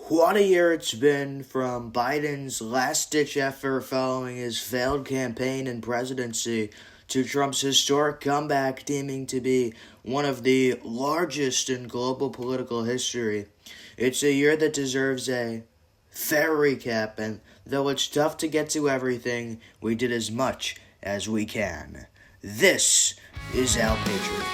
What a year it's been, from Biden's last-ditch effort following his failed campaign and presidency to Trump's historic comeback deeming to be one of the largest in global political history. It's a year that deserves a fair recap, and though it's tough to get to everything, we did as much as we can. This is Al Patriot.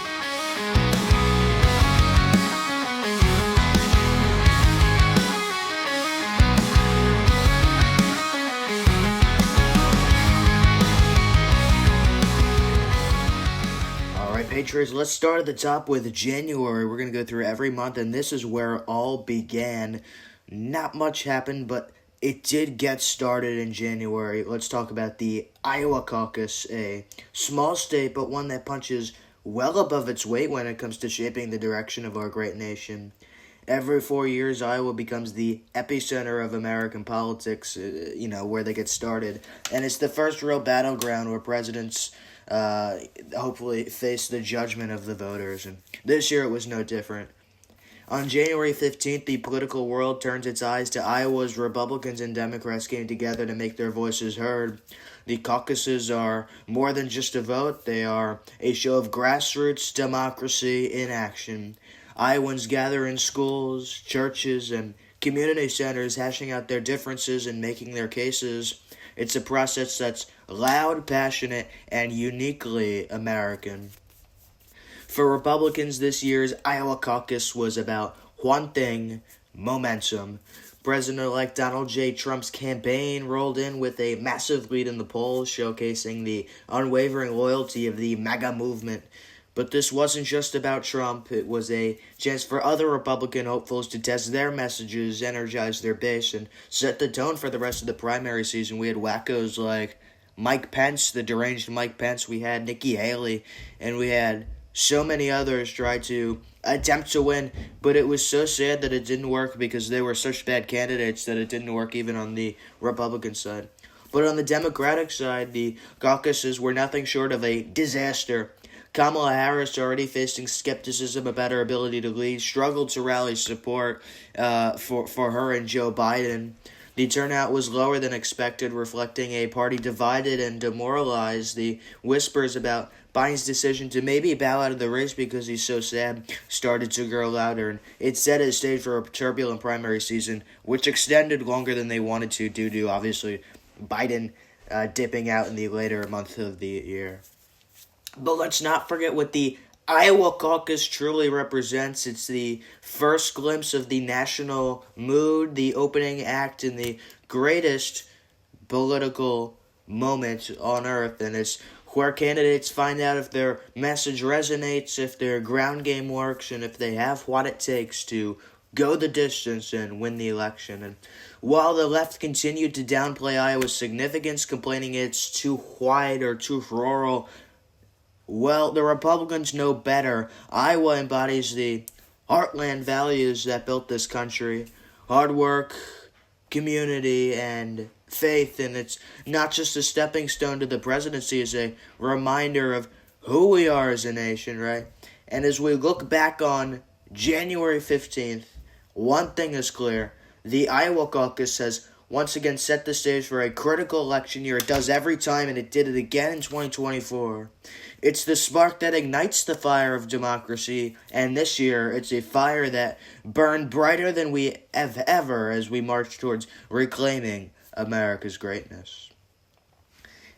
Patriots, let's start at the top with January. We're going to go through every month, and this is where it all began. Not much happened, but it did get started in January. Let's talk about the Iowa caucus, a small state, but one that punches well above its weight when it comes to shaping the direction of our great nation. Every 4 years, Iowa becomes the epicenter of American politics, where they get started. And it's the first real battleground where presidents hopefully face the judgment of the voters. And this year it was no different. On January 15th, the political world turns its eyes to Iowa as Republicans and Democrats came together to make their voices heard. The caucuses are more than just a vote. They are a show of grassroots democracy in action. Iowans gather in schools, churches, and community centers, hashing out their differences and making their cases. It's a process that's loud, passionate, and uniquely American. For Republicans, this year's Iowa caucus was about one thing: momentum. President-elect Donald J. Trump's campaign rolled in with a massive lead in the polls, showcasing the unwavering loyalty of the MAGA movement. But this wasn't just about Trump. It was a chance for other Republican hopefuls to test their messages, energize their base, and set the tone for the rest of the primary season. We had wackos like Mike Pence, the deranged Mike Pence. We had Nikki Haley, and we had so many others try to attempt to win. But it was so sad that it didn't work because they were such bad candidates that it didn't work even on the Republican side. But on the Democratic side, the caucuses were nothing short of a disaster. Kamala Harris, already facing skepticism about her ability to lead, struggled to rally support for her and Joe Biden. The turnout was lower than expected, reflecting a party divided and demoralized. The whispers about Biden's decision to maybe bow out of the race because he's so sad started to grow louder, and it set a stage for a turbulent primary season, which extended longer than they wanted to due to, obviously, Biden dipping out in the later month of the year. But let's not forget what the Iowa caucus truly represents. It's the first glimpse of the national mood, the opening act in the greatest political moment on earth. And it's where candidates find out if their message resonates, if their ground game works, and if they have what it takes to go the distance and win the election. And while the left continued to downplay Iowa's significance, complaining it's too wide or too rural, well, the Republicans know better. Iowa embodies the heartland values that built this country: hard work, community, and faith. And it's not just a stepping stone to the presidency, it's a reminder of who we are as a nation, right? And as we look back on January 15th, one thing is clear: the Iowa caucus has once again set the stage for a critical election year. It does every time, and it did it again in 2024. It's the spark that ignites the fire of democracy, and this year it's a fire that burned brighter than we have ever as we march towards reclaiming America's greatness.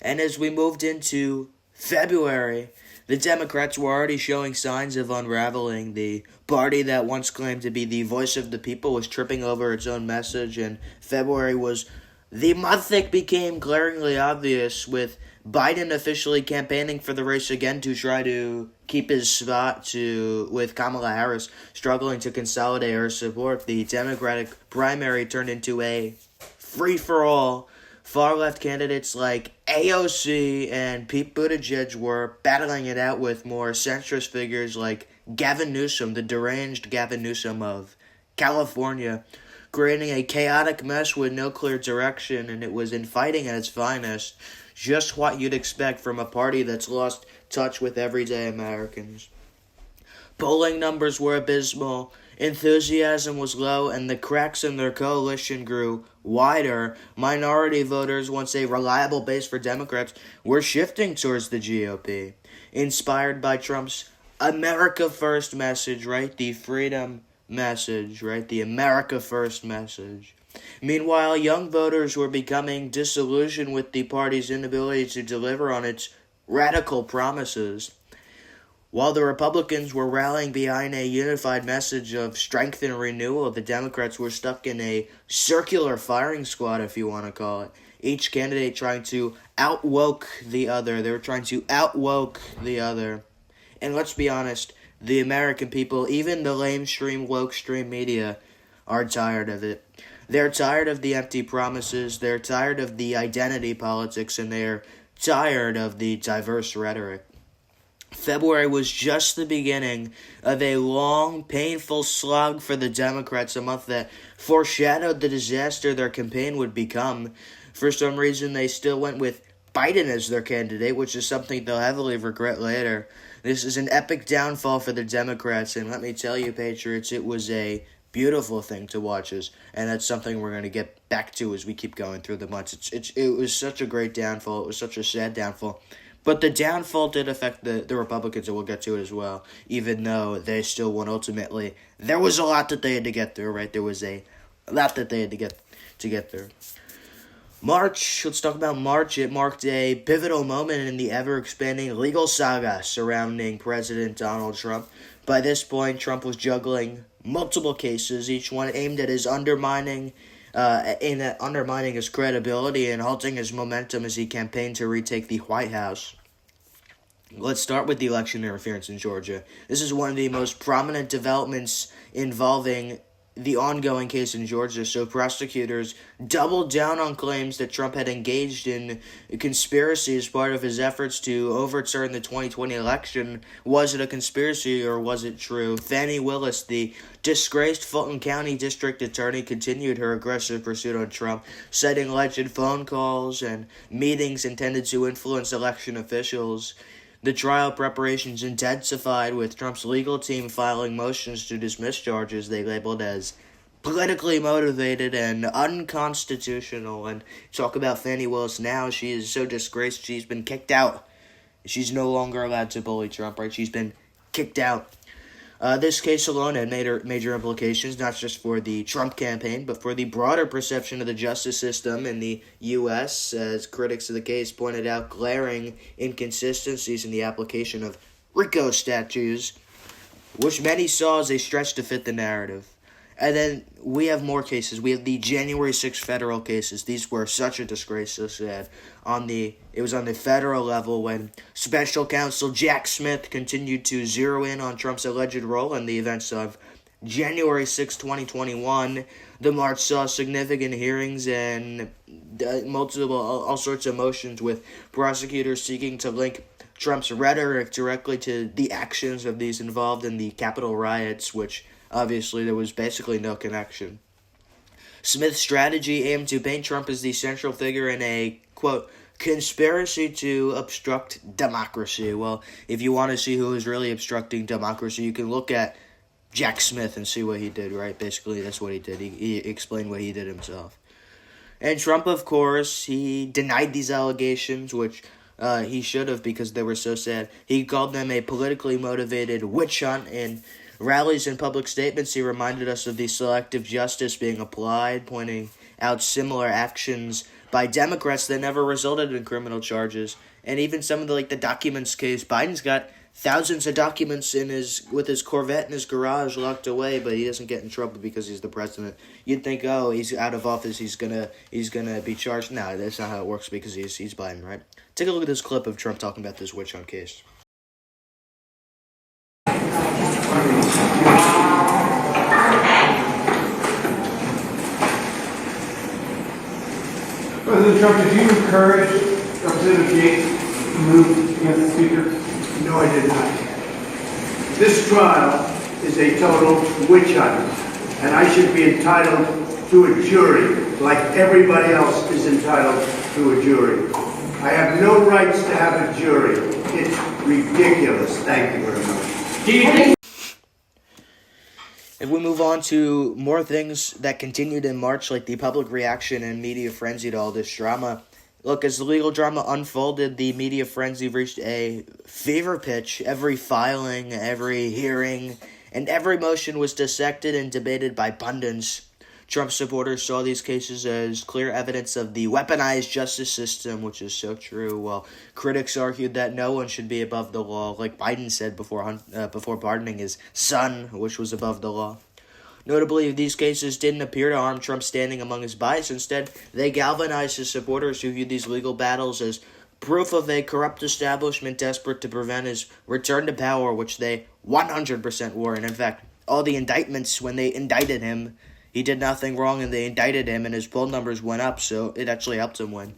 And as we moved into February, the Democrats were already showing signs of unraveling. The party that once claimed to be the voice of the people was tripping over its own message, and February was the month that became glaringly obvious, with Biden officially campaigning for the race again to try to keep his spot with Kamala Harris struggling to consolidate her support. The Democratic primary turned into a free-for-all. Far-left candidates like AOC and Pete Buttigieg were battling it out with more centrist figures like Gavin Newsom, the deranged Gavin Newsom of California, creating a chaotic mess with no clear direction, and it was infighting at its finest, just what you'd expect from a party that's lost touch with everyday Americans. Polling numbers were abysmal. enthusiasm was low and the cracks in their coalition grew wider, minority voters, once a reliable base for Democrats, were shifting towards the GOP. Inspired by Trump's America First message, right? The freedom message, right? The America First message. Meanwhile, young voters were becoming disillusioned with the party's inability to deliver on its radical promises. While the Republicans were rallying behind a unified message of strength and renewal, the Democrats were stuck in a circular firing squad, if you want to call it. Each candidate trying to outwoke the other. They were trying to outwoke the other. And let's be honest, the American people, even the lamestream, woke-stream media, are tired of it. They're tired of the empty promises, they're tired of the identity politics, and they're tired of the diverse rhetoric. February was just the beginning of a long, painful slog for the Democrats, a month that foreshadowed the disaster their campaign would become. For some reason, they still went with Biden as their candidate, which is something they'll heavily regret later. This is an epic downfall for the Democrats, and let me tell you, Patriots, it was a beautiful thing to watch, and that's something we're going to get back to as we keep going through the months. It was such a great downfall. It was such a sad downfall. But the downfall did affect the Republicans, and we'll get to it as well, even though they still won ultimately. There was a lot that they had to get through, right? There was a lot that they had to get through. March, let's talk about March. It marked a pivotal moment in the ever-expanding legal saga surrounding President Donald Trump. By this point, Trump was juggling multiple cases, each one aimed at his undermining his credibility and halting his momentum as he campaigned to retake the White House. Let's start with the election interference in Georgia. This is one of the most prominent developments involving the ongoing case in Georgia, so prosecutors doubled down on claims that Trump had engaged in a conspiracy as part of his efforts to overturn the 2020 election. Was it a conspiracy or was it true? Fani Willis, the disgraced Fulton County District Attorney, continued her aggressive pursuit on Trump, citing alleged phone calls and meetings intended to influence election officials. The trial preparations intensified, with Trump's legal team filing motions to dismiss charges they labeled as politically motivated and unconstitutional. And talk about Fani Willis now. She is so disgraced, she's been kicked out. She's no longer allowed to bully Trump, right? She's been kicked out. This case alone had major implications, not just for the Trump campaign, but for the broader perception of the justice system in the U.S., as critics of the case pointed out glaring inconsistencies in the application of RICO statutes, which many saw as a stretch to fit the narrative. And then we have more cases. We have the January 6th federal cases. These were such a disgrace, so sad. It was on the federal level when Special Counsel Jack Smith continued to zero in on Trump's alleged role in the events of January 6, 2021. The march saw significant hearings and all sorts of motions, with prosecutors seeking to link Trump's rhetoric directly to the actions of these involved in the Capitol riots, which obviously there was basically no connection. Smith's strategy aimed to paint Trump as the central figure in a, quote, conspiracy to obstruct democracy. Well, if you want to see who is really obstructing democracy, you can look at Jack Smith and see what he did, right? Basically, that's what he did. He explained what he did himself. And Trump, of course, he denied these allegations, which he should have, because they were so sad. He called them a politically motivated witch hunt. In rallies and public statements, he reminded us of the selective justice being applied, pointing out similar actions by Democrats that never resulted in criminal charges. And even some of the documents case, Biden's got thousands of documents with his Corvette in his garage locked away, but he doesn't get in trouble because he's the president. You'd think, oh, he's out of office, he's gonna be charged. No, that's not how it works, because he's Biden, right? Take a look at this clip of Trump talking about this witch hunt case. President Trump, did you encourage Representative Gates to move against the Speaker? No, I did not. This trial is a total witch hunt, and I should be entitled to a jury like everybody else is entitled to a jury. I have no rights to have a jury. It's ridiculous. Thank you very much. If we move on to more things that continued in March, like the public reaction and media frenzy to all this drama. Look, as the legal drama unfolded, the media frenzy reached a fever pitch. Every filing, every hearing, and every motion was dissected and debated by pundits. Trump supporters saw these cases as clear evidence of the weaponized justice system, which is so true, while critics argued that no one should be above the law, like Biden said before pardoning his son, which was above the law. Notably, these cases didn't appear to harm Trump's standing among his bias. Instead, they galvanized his supporters who viewed these legal battles as proof of a corrupt establishment desperate to prevent his return to power, which they 100% were. And in fact, all the indictments, when they indicted him, he did nothing wrong and they indicted him and his poll numbers went up, so it actually helped him win.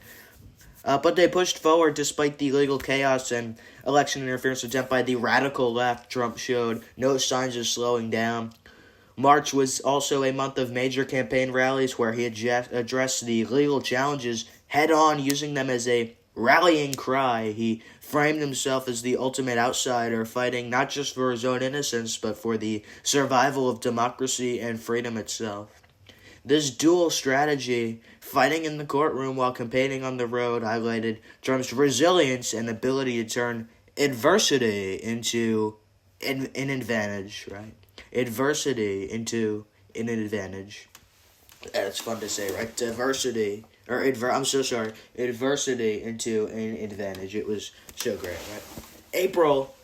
But they pushed forward despite the legal chaos and election interference attempt by the radical left. Trump showed no signs of slowing down. March was also a month of major campaign rallies where he addressed the legal challenges head-on, using them as a rallying cry. He framed himself as the ultimate outsider, fighting not just for his own innocence, but for the survival of democracy and freedom itself. This dual strategy, fighting in the courtroom while campaigning on the road, highlighted Trump's resilience and ability to turn adversity into an advantage, right? Adversity into an advantage. That's fun to say, right? Adversity into an advantage. It was so great, right? April,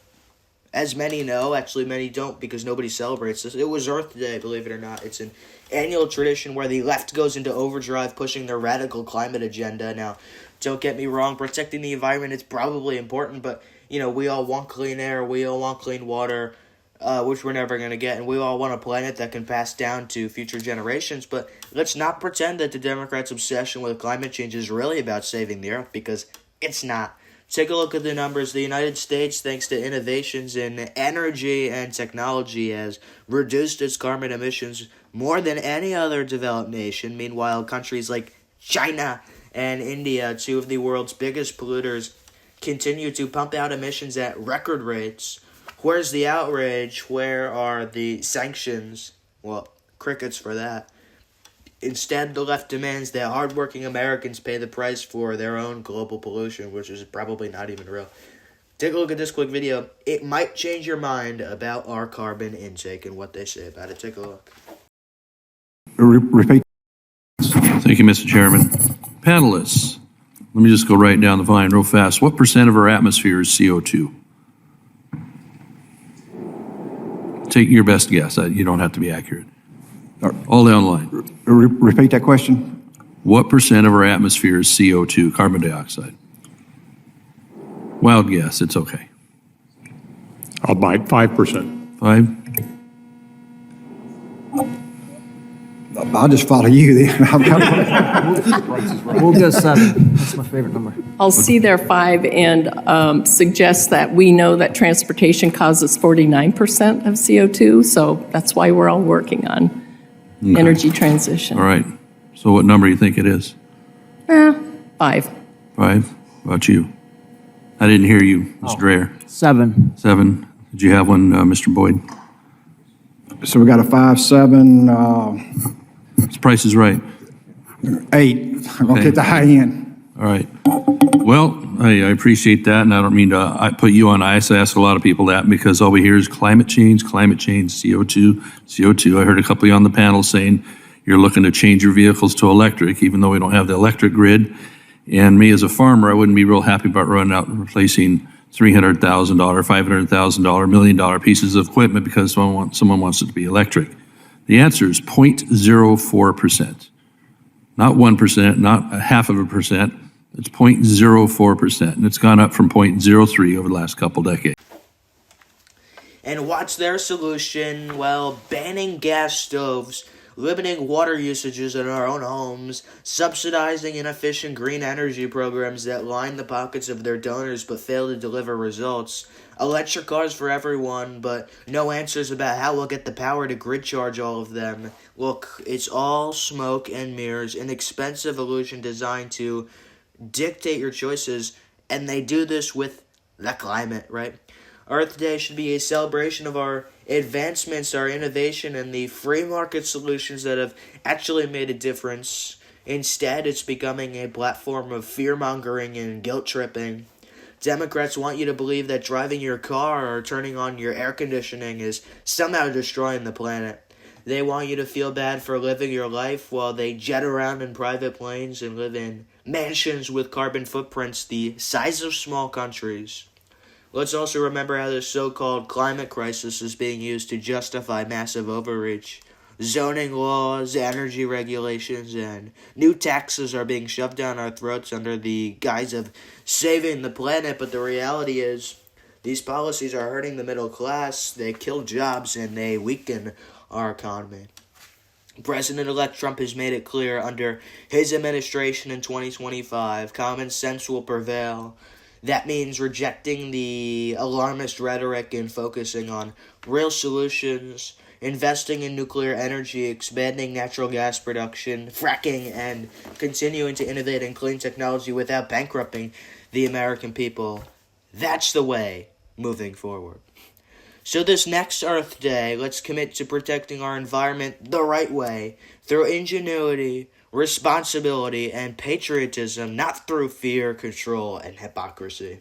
as many know, actually many don't because nobody celebrates this. It was Earth Day, believe it or not. It's an annual tradition where the left goes into overdrive pushing their radical climate agenda. Now, don't get me wrong, protecting the environment is probably important, but, we all want clean air, we all want clean water, which we're never going to get, and we all want a planet that can pass down to future generations, but let's not pretend that the Democrats' obsession with climate change is really about saving the Earth, because it's not. Take a look at the numbers. The United States, thanks to innovations in energy and technology, has reduced its carbon emissions more than any other developed nation. Meanwhile, countries like China and India, two of the world's biggest polluters, continue to pump out emissions at record rates. Where's the outrage? Where are the sanctions? Well, crickets for that. Instead, the left demands that hardworking Americans pay the price for their own global pollution, which is probably not even real. Take a look at this quick video. It might change your mind about our carbon intake and what they say about it. Take a look. Repeat. Thank you, Mr. Chairman. Panelists, let me just go right down the line real fast. What % of our atmosphere is CO2? Take your best guess. You don't have to be accurate. All down the line. Repeat that question. What % of our atmosphere is CO2, carbon dioxide? Wild guess. It's okay. I'll bite 5%. 5? I'll just follow you then. We'll go 7. That's my favorite number. I'll see their 5 and suggest that we know that transportation causes 49% of CO2, so that's why we're all working on energy transition. All right. So what number do you think it is? 5. 5? How about you? I didn't hear you, Mr. Dreyer. 7. 7. Did you have one, Mr. Boyd? So we got a 5, 7, This Price is Right. 8. I'm gonna get the high end. All right. Well, I appreciate that, and I don't mean to put you on ice. I ask a lot of people that because all we hear is climate change, CO2, CO2. I heard a couple of you on the panel saying you're looking to change your vehicles to electric, even though we don't have the electric grid. And me as a farmer, I wouldn't be real happy about running out and replacing $300,000, $500,000, $1 million pieces of equipment because someone wants it to be electric. The answer is 0.04%. Not 1%, not a half of a percent. It's 0.04%, and it's gone up from 0.03 over the last couple decades. And what's their solution? Well, banning gas stoves, limiting water usages in our own homes, subsidizing inefficient green energy programs that line the pockets of their donors but fail to deliver results, electric cars for everyone, but no answers about how we'll get the power to grid charge all of them. Look, it's all smoke and mirrors, an expensive illusion designed to dictate your choices, and they do this with the climate, right? Earth Day should be a celebration of our advancements, our innovation, and the free market solutions that have actually made a difference. Instead, it's becoming a platform of fear-mongering and guilt-tripping. Democrats want you to believe that driving your car or turning on your air conditioning is somehow destroying the planet. They want you to feel bad for living your life while they jet around in private planes and live in mansions with carbon footprints the size of small countries. Let's also remember how this so-called climate crisis is being used to justify massive overreach. Zoning laws, energy regulations, and new taxes are being shoved down our throats under the guise of saving the planet, but the reality is these policies are hurting the middle class, they kill jobs, and they weaken our economy. President-elect Trump has made it clear under his administration in 2025, common sense will prevail. That means rejecting the alarmist rhetoric and focusing on real solutions, investing in nuclear energy, expanding natural gas production, fracking, and continuing to innovate in clean technology without bankrupting the American people. That's the way moving forward. So this next Earth Day, let's commit to protecting our environment the right way, through ingenuity, responsibility, and patriotism, not through fear, control, and hypocrisy.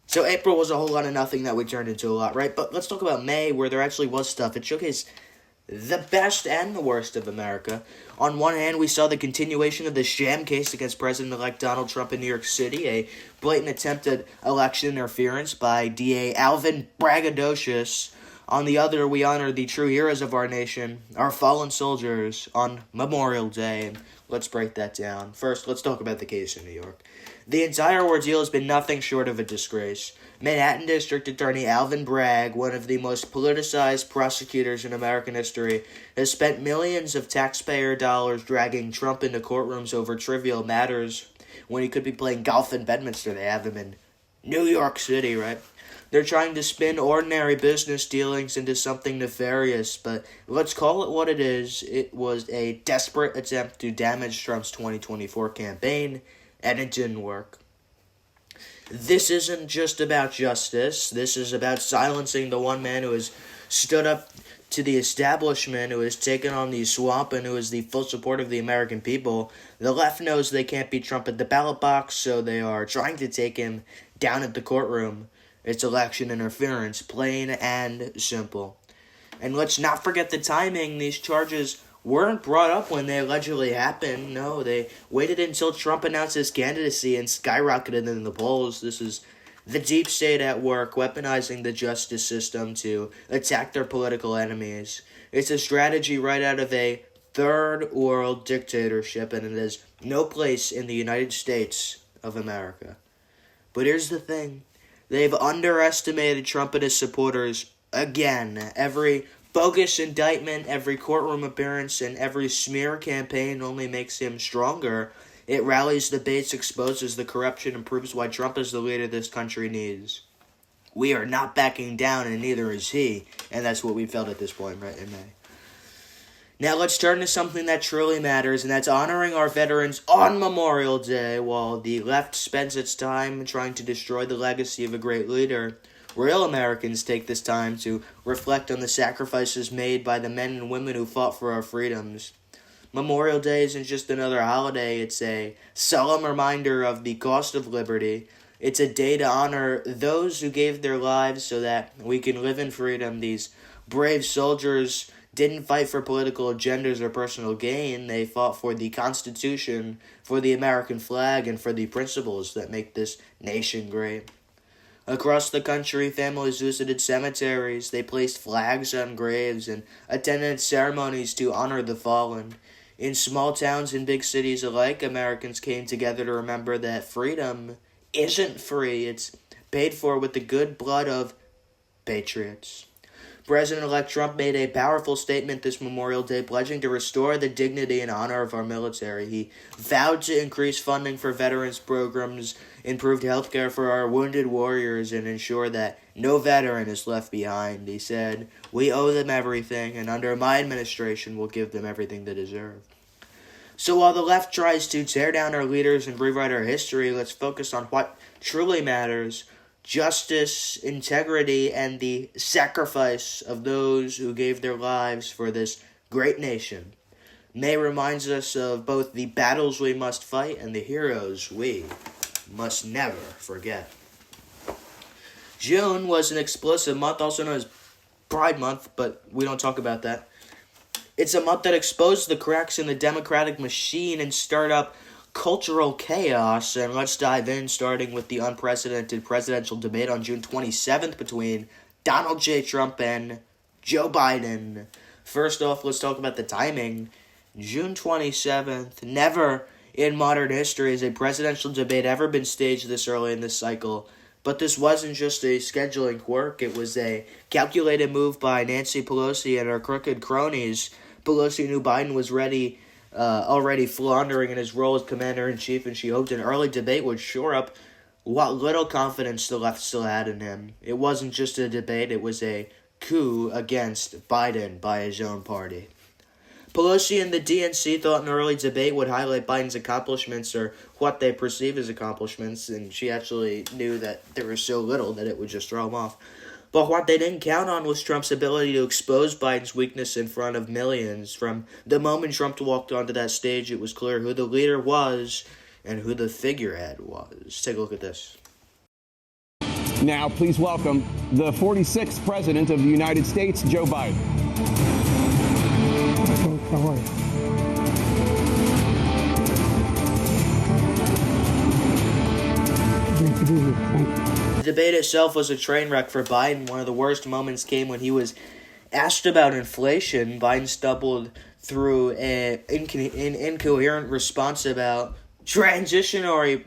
So April was a whole lot of nothing that we turned into a lot, right? But let's talk about May, where there actually was stuff. It showcased the best and the worst of America. On one hand, we saw the continuation of the sham case against President-elect Donald Trump in New York City, a blatant attempt at election interference by DA Alvin Braggadocious. On the other, we honor the true heroes of our nation, our fallen soldiers, on Memorial Day. And let's break that down. First, let's talk about the case in New York. The entire ordeal has been nothing short of a disgrace. Manhattan District Attorney Alvin Bragg, one of the most politicized prosecutors in American history, has spent millions of taxpayer dollars dragging Trump into courtrooms over trivial matters when he could be playing golf in Bedminster. They have him in New York City, right? They're trying to spin ordinary business dealings into something nefarious, but let's call it what it is. It was a desperate attempt to damage Trump's 2024 campaign, and it didn't work. This isn't just about justice. This is about silencing the one man who has stood up to the establishment, who has taken on the swamp, and who is the full support of the American people. The left knows they can't beat Trump at the ballot box, so they are trying to take him down at the courtroom. It's election interference, plain and simple. And let's not forget the timing. These charges weren't brought up when they allegedly happened. No, they waited until Trump announced his candidacy and skyrocketed in the polls. This is the deep state at work, weaponizing the justice system to attack their political enemies. It's a strategy right out of a third world dictatorship, and it has no place in the United States of America. But here's the thing. They've underestimated Trump and his supporters again. Every bogus indictment, every courtroom appearance, and every smear campaign only makes him stronger. It rallies the base, exposes the corruption, and proves why Trump is the leader this country needs. We are not backing down, and neither is he. And that's what we felt at this point, right, in May. Now let's turn to something that truly matters, and that's honoring our veterans on Memorial Day. While the left spends its time trying to destroy the legacy of a great leader, real Americans take this time to reflect on the sacrifices made by the men and women who fought for our freedoms. Memorial Day isn't just another holiday, it's a solemn reminder of the cost of liberty. It's a day to honor those who gave their lives so that we can live in freedom. These brave soldiers didn't fight for political agendas or personal gain. They fought for the Constitution, for the American flag, and for the principles that make this nation great. Across the country, families visited cemeteries. They placed flags on graves and attended ceremonies to honor the fallen. In small towns and big cities alike, Americans came together to remember that freedom isn't free. It's paid for with the good blood of patriots. President-elect Trump made a powerful statement this Memorial Day, pledging to restore the dignity and honor of our military. He vowed to increase funding for veterans programs, improved health care for our wounded warriors, and ensure that no veteran is left behind. He said, "We owe them everything, and under my administration, we'll give them everything they deserve." So while the left tries to tear down our leaders and rewrite our history, let's focus on what truly matters. justice, integrity, and the sacrifice of those who gave their lives for this great nation. May reminds us of both the battles we must fight and the heroes we must never forget. June was an explosive month, also known as Pride Month, but we don't talk about that. It's a month that exposed the cracks in the democratic machine and stirred up cultural chaos. And let's dive in, starting with the unprecedented presidential debate on June 27th between Donald J. Trump and Joe Biden. First off, let's talk about the timing. June 27th, never in modern history has a presidential debate ever been staged this early in this cycle. But this wasn't just a scheduling quirk, it was a calculated move by Nancy Pelosi and her crooked cronies. Pelosi knew Biden was already floundering in his role as commander-in-chief, and she hoped an early debate would shore up what little confidence the left still had in him. It wasn't just a debate, it was a coup against Biden by his own party. Pelosi and the DNC thought an early debate would highlight Biden's accomplishments, or what they perceive as accomplishments, and she actually knew that there was so little that it would just throw him off. But what they didn't count on was Trump's ability to expose Biden's weakness in front of millions. From the moment Trump walked onto that stage, it was clear who the leader was and who the figurehead was. Take a look at this. Now, please welcome the 46th President of the United States, Joe Biden. How are you? Great to be here. Thank you. The debate itself was a train wreck for Biden. One of the worst moments came when he was asked about inflation. Biden stumbled through an incoherent response about transitionary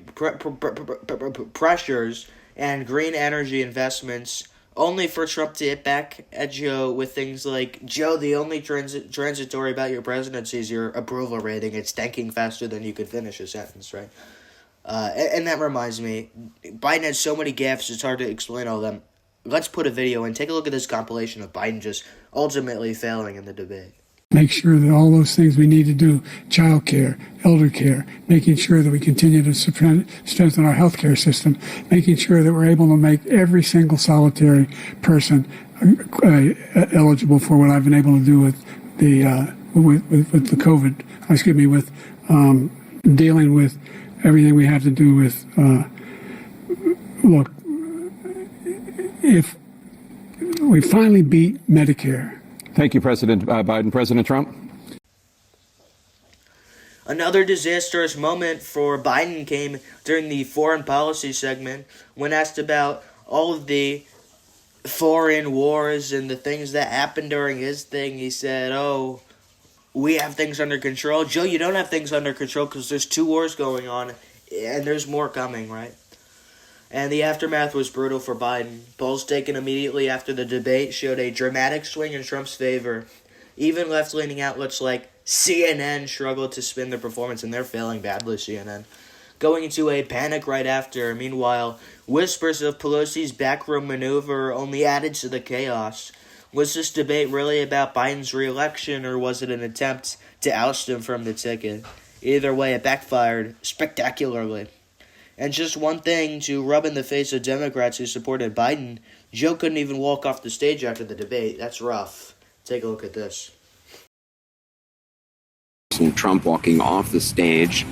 pressures and green energy investments, only for Trump to hit back at Joe with things like, Joe, the only transitory about your presidency is your approval rating. It's tanking faster than you could finish a sentence, right? And that reminds me, Biden had so many gaffes, it's hard to explain all of them. Let's put a video in. Take a look at this compilation of Biden just ultimately failing in the debate. Make sure that all those things we need to do, child care, elder care, making sure that we continue to strengthen our healthcare system, making sure that we're able to make every single solitary person eligible for what I've been able to do with the with the COVID, with dealing with everything we have to do with, look, if we finally beat Medicare. Thank you, President Biden. President Trump? Another disastrous moment for Biden came during the foreign policy segment when asked about all of the foreign wars and the things that happened during his thing. He said, oh, we have things under control. Joe, you don't have things under control because there's 2 wars going on and there's more coming, right? And the aftermath was brutal for Biden. Polls taken immediately after the debate showed a dramatic swing in Trump's favor. Even left-leaning outlets like CNN struggled to spin the performance, and they're failing badly, CNN. Going into a panic right after. Meanwhile, whispers of Pelosi's backroom maneuver only added to the chaos. Was this debate really about Biden's re-election, or was it an attempt to oust him from the ticket? Either way, it backfired spectacularly. And just one thing to rub in the face of Democrats who supported Biden, Joe couldn't even walk off the stage after the debate. That's rough. Take a look at this. Trump walking off the stage.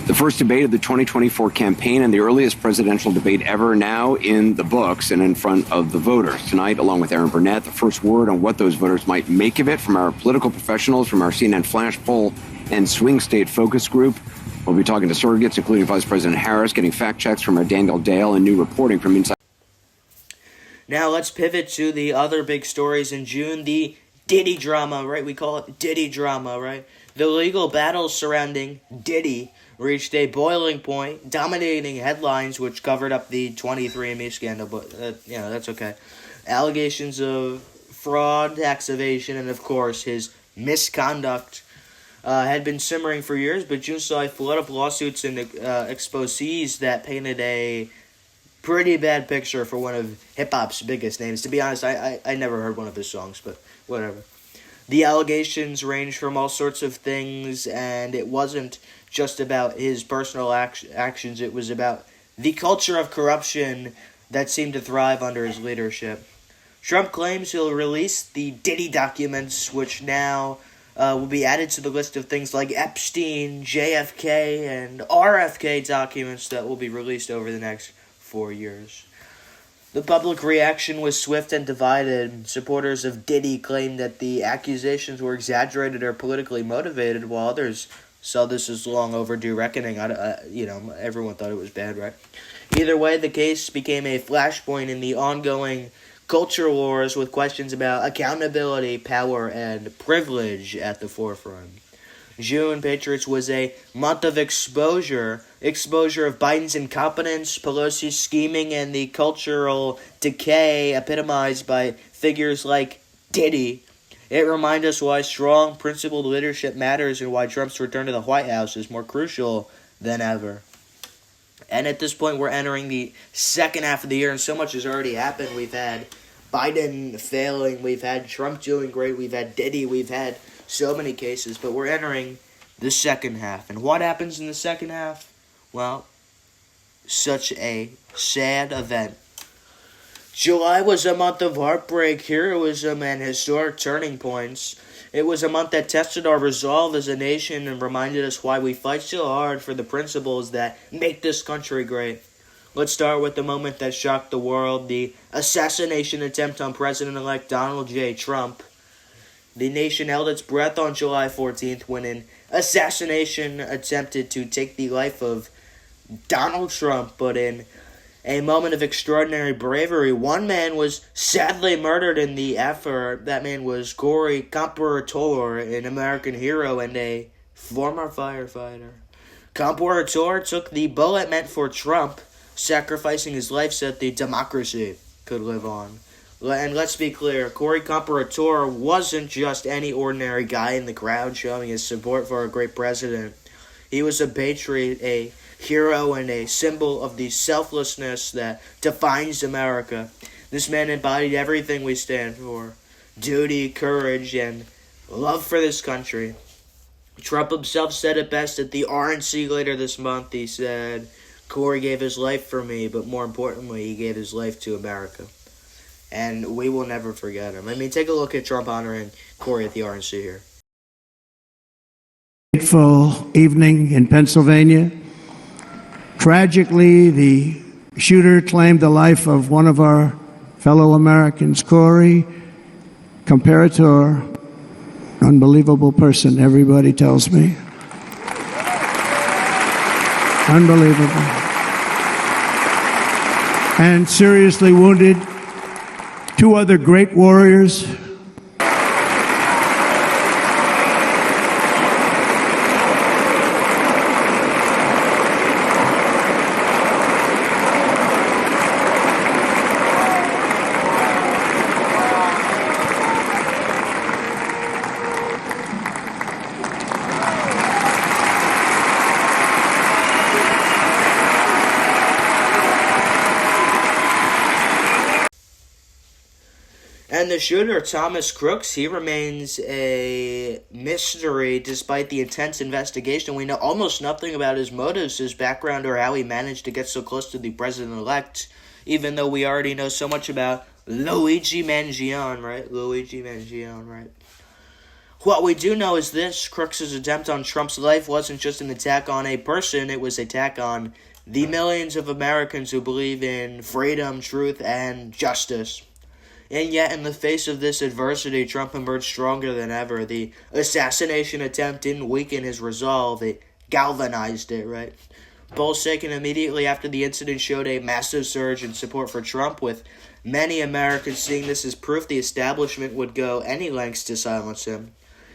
The first debate of the 2024 campaign and the earliest presidential debate ever, now in the books and in front of the voters. Tonight, along with Aaron Burnett, the first word on what those voters might make of it from our political professionals, from our CNN Flash Poll and Swing State Focus Group. We'll be talking to surrogates, including Vice President Harris, getting fact checks from our Daniel Dale and new reporting from inside. Now let's pivot to the other big stories in June. The Diddy drama, right? We call it Diddy drama, right? The legal battles surrounding Diddy reached a boiling point, dominating headlines, which covered up the 23andMe scandal, but that's okay. Allegations of fraud, tax evasion, and of course his misconduct had been simmering for years, but June saw a flood of lawsuits and exposés that painted a pretty bad picture for one of hip-hop's biggest names. To be honest, I never heard one of his songs, but whatever. The allegations range from all sorts of things, and it wasn't just about his personal actions. It was about the culture of corruption that seem to thrive under his leadership. Trump claims he'll release the Diddy documents, which now will be added to the list of things like Epstein, JFK, and RFK documents that will be released over the next 4 years. The public reaction was swift and divided. Supporters of Diddy claimed that the accusations were exaggerated or politically motivated, while others saw this as long overdue reckoning. Everyone thought it was bad, right? Either way, the case became a flashpoint in the ongoing culture wars, with questions about accountability, power, and privilege at the forefront. June, Patriots, was a month of exposure of Biden's incompetence, Pelosi's scheming, and the cultural decay epitomized by figures like Diddy. It reminds us why strong, principled leadership matters and why Trump's return to the White House is more crucial than ever. And at this point, we're entering the second half of the year, and so much has already happened. We've had Biden failing, we've had Trump doing great, we've had Diddy, we've had so many cases, but we're entering the second half. And what happens in the second half? Well, such a sad event. July was a month of heartbreak, heroism, and historic turning points. It was a month that tested our resolve as a nation and reminded us why we fight so hard for the principles that make this country great. Let's start with the moment that shocked the world, the assassination attempt on President-elect Donald J. Trump. The nation held its breath on July 14th when an assassination attempted to take the life of Donald Trump, but in a moment of extraordinary bravery, one man was sadly murdered in the effort. That man was Corey Comparator, an American hero and a former firefighter. Comparator took the bullet meant for Trump, sacrificing his life so that the democracy could live on. And let's be clear, Corey Comparator wasn't just any ordinary guy in the crowd showing his support for our great president. He was a patriot, a hero, and a symbol of the selflessness that defines America. This man embodied everything we stand for: duty, courage, and love for this country. Trump himself said it best at the RNC later this month. He said, "Corey gave his life for me, but more importantly, he gave his life to America." And we will never forget him. I mean, take a look at Trump honoring Corey at the RNC here. Fateful evening in Pennsylvania. Tragically, the shooter claimed the life of one of our fellow Americans, Corey Comparator. Unbelievable person, everybody tells me. Unbelievable. And seriously wounded two other great warriors. And the shooter, Thomas Crooks, he remains a mystery despite the intense investigation. We know almost nothing about his motives, his background, or how he managed to get so close to the president-elect, even though we already know so much about Luigi Mangione, right? What we do know is this: Crooks' attempt on Trump's life wasn't just an attack on a person, it was an attack on the millions of Americans who believe in freedom, truth, and justice. And yet, in the face of this adversity, Trump emerged stronger than ever. The assassination attempt didn't weaken his resolve, it galvanized it, right? Polls taken immediately after the incident showed a massive surge in support for Trump, with many Americans seeing this as proof the establishment would go any lengths to silence him.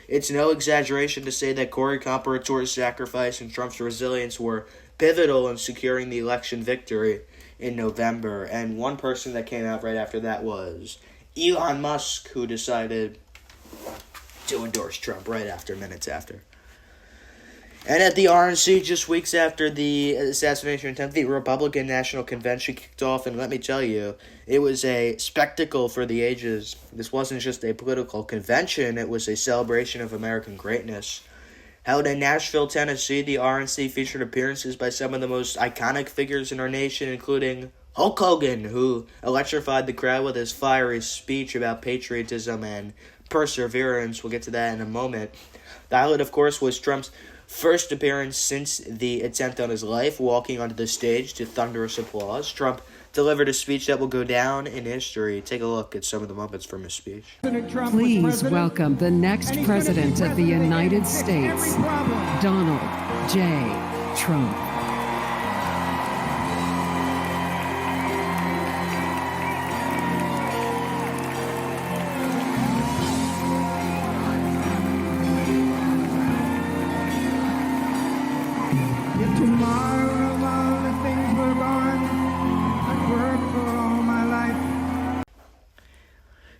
It's no exaggeration to say that Corey Comparator's sacrifice and Trump's resilience were pivotal in securing the election victory in November. And one person that came out right after that was Elon Musk, who decided to endorse Trump minutes after. And at the RNC, just weeks after the assassination attempt, the Republican National Convention kicked off, and let me tell you, it was a spectacle for the ages. This wasn't just a political convention, it was a celebration of American greatness. Held in Nashville, Tennessee, the RNC featured appearances by some of the most iconic figures in our nation, including Hulk Hogan, who electrified the crowd with his fiery speech about patriotism and perseverance. We'll get to that in a moment. The highlight, of course, was Trump's first appearance since the attempt on his life, walking onto the stage to thunderous applause. Trump delivered a speech that will go down in history. Take a look at some of the moments from his speech. Please welcome the next President of the United States, Donald J. Trump.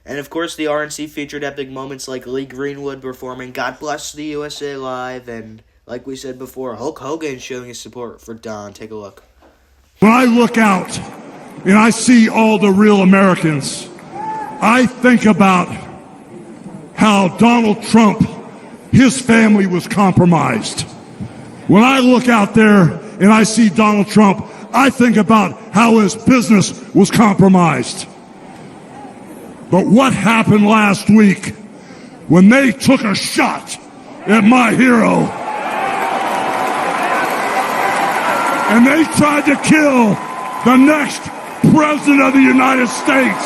And of course, the RNC featured epic moments like Lee Greenwood performing God Bless the USA Live, and like we said before, Hulk Hogan showing his support for Don. Take a look. When I look out and I see all the real Americans, I think about how Donald Trump, his family was compromised. When I look out there and I see Donald Trump, I think about how his business was compromised. But what happened last week when they took a shot at my hero and they tried to kill the next president of the United States?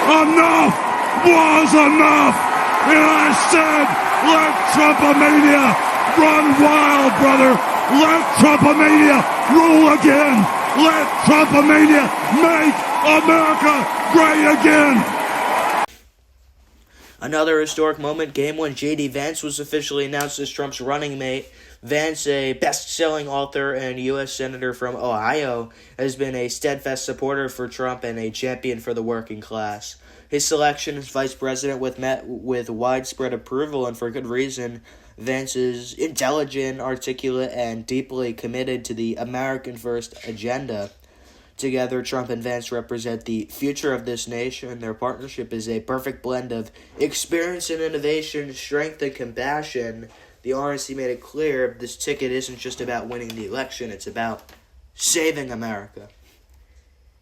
Enough was enough. And I said, let Trumpomania run wild, brother. Let Trumpomania rule again. Let Trumpomania make America great again. Another historic moment came when J.D. Vance was officially announced as Trump's running mate. Vance, a best-selling author and U.S. Senator from Ohio, has been a steadfast supporter for Trump and a champion for the working class. His selection as vice president met with widespread approval, and for good reason. Vance is intelligent, articulate, and deeply committed to the American First agenda. Together, Trump and Vance represent the future of this nation. Their partnership is a perfect blend of experience and innovation, strength and compassion. The RNC made it clear this ticket isn't just about winning the election, it's about saving America.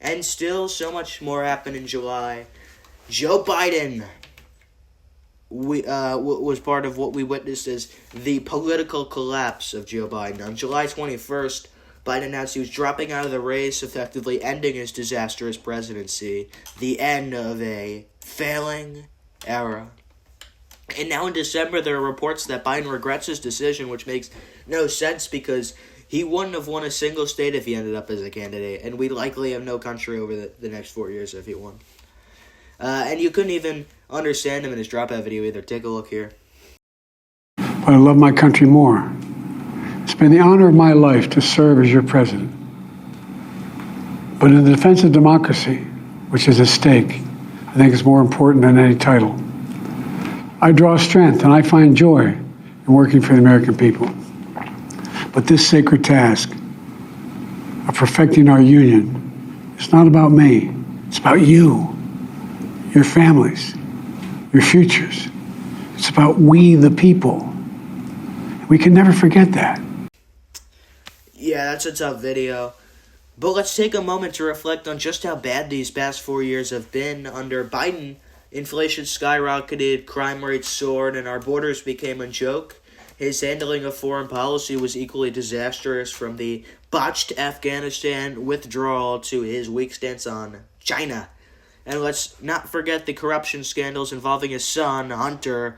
And still, so much more happened in July. Joe Biden was part of what we witnessed as the political collapse of Joe Biden. On July 21st, Biden announced he was dropping out of the race, effectively ending his disastrous presidency, the end of a failing era. And now in December, there are reports that Biden regrets his decision, which makes no sense because he wouldn't have won a single state if he ended up as a candidate, and we'd likely have no country over the next 4 years if he won. And you couldn't even understand him in his dropout video either. Take a look here. But I love my country more. It's been the honor of my life to serve as your president. But in the defense of democracy, which is at stake, I think is more important than any title. I draw strength and I find joy in working for the American people. But this sacred task of perfecting our union is not about me. It's about you, your families, your futures. It's about we, the people. We can never forget that. Yeah, that's a tough video. But let's take a moment to reflect on just how bad these past 4 years have been. Under Biden, inflation skyrocketed, crime rates soared, and our borders became a joke. His handling of foreign policy was equally disastrous, from the botched Afghanistan withdrawal to his weak stance on China. And let's not forget the corruption scandals involving his son, Hunter,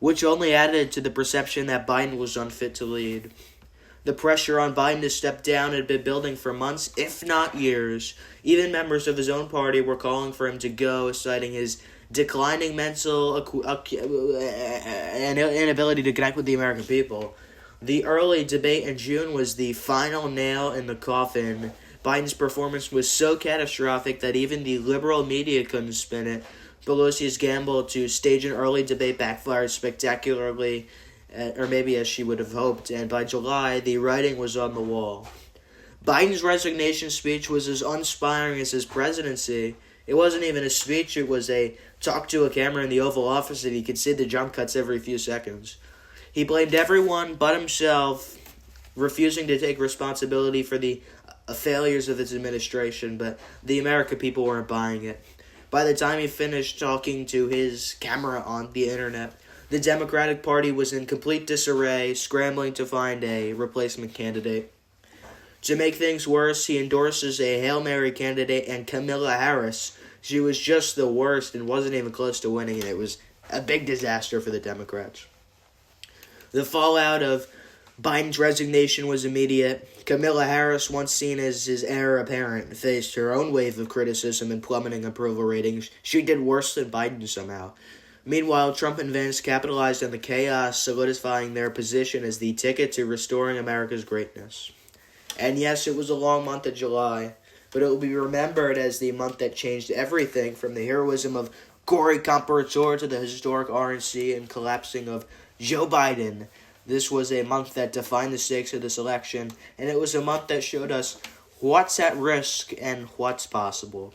which only added to the perception that Biden was unfit to lead. The pressure on Biden to step down had been building for months, if not years. Even members of his own party were calling for him to go, citing his declining mental and inability to connect with the American people. The early debate in June was the final nail in the coffin. Biden's performance was so catastrophic that even the liberal media couldn't spin it. Pelosi's gamble to stage an early debate backfired spectacularly, or maybe as she would have hoped, and by July, the writing was on the wall. Biden's resignation speech was as uninspiring as his presidency. It wasn't even a speech, it was a talk to a camera in the Oval Office that he could see the jump cuts every few seconds. He blamed everyone but himself, refusing to take responsibility for the failures of his administration, but the American people weren't buying it. By the time he finished talking to his camera on the internet, the Democratic Party was in complete disarray, scrambling to find a replacement candidate. To make things worse, he endorses a Hail Mary candidate and Kamala Harris. She was just the worst and wasn't even close to winning, and it was a big disaster for the Democrats. The fallout of Biden's resignation was immediate. Kamala Harris, once seen as his heir apparent, faced her own wave of criticism and plummeting approval ratings. She did worse than Biden somehow. Meanwhile, Trump and Vance capitalized on the chaos, solidifying their position as the ticket to restoring America's greatness. And yes, it was a long month of July, but it will be remembered as the month that changed everything, from the heroism of Corey Comparator to the historic RNC and collapsing of Joe Biden. This was a month that defined the stakes of this election, and it was a month that showed us what's at risk and what's possible.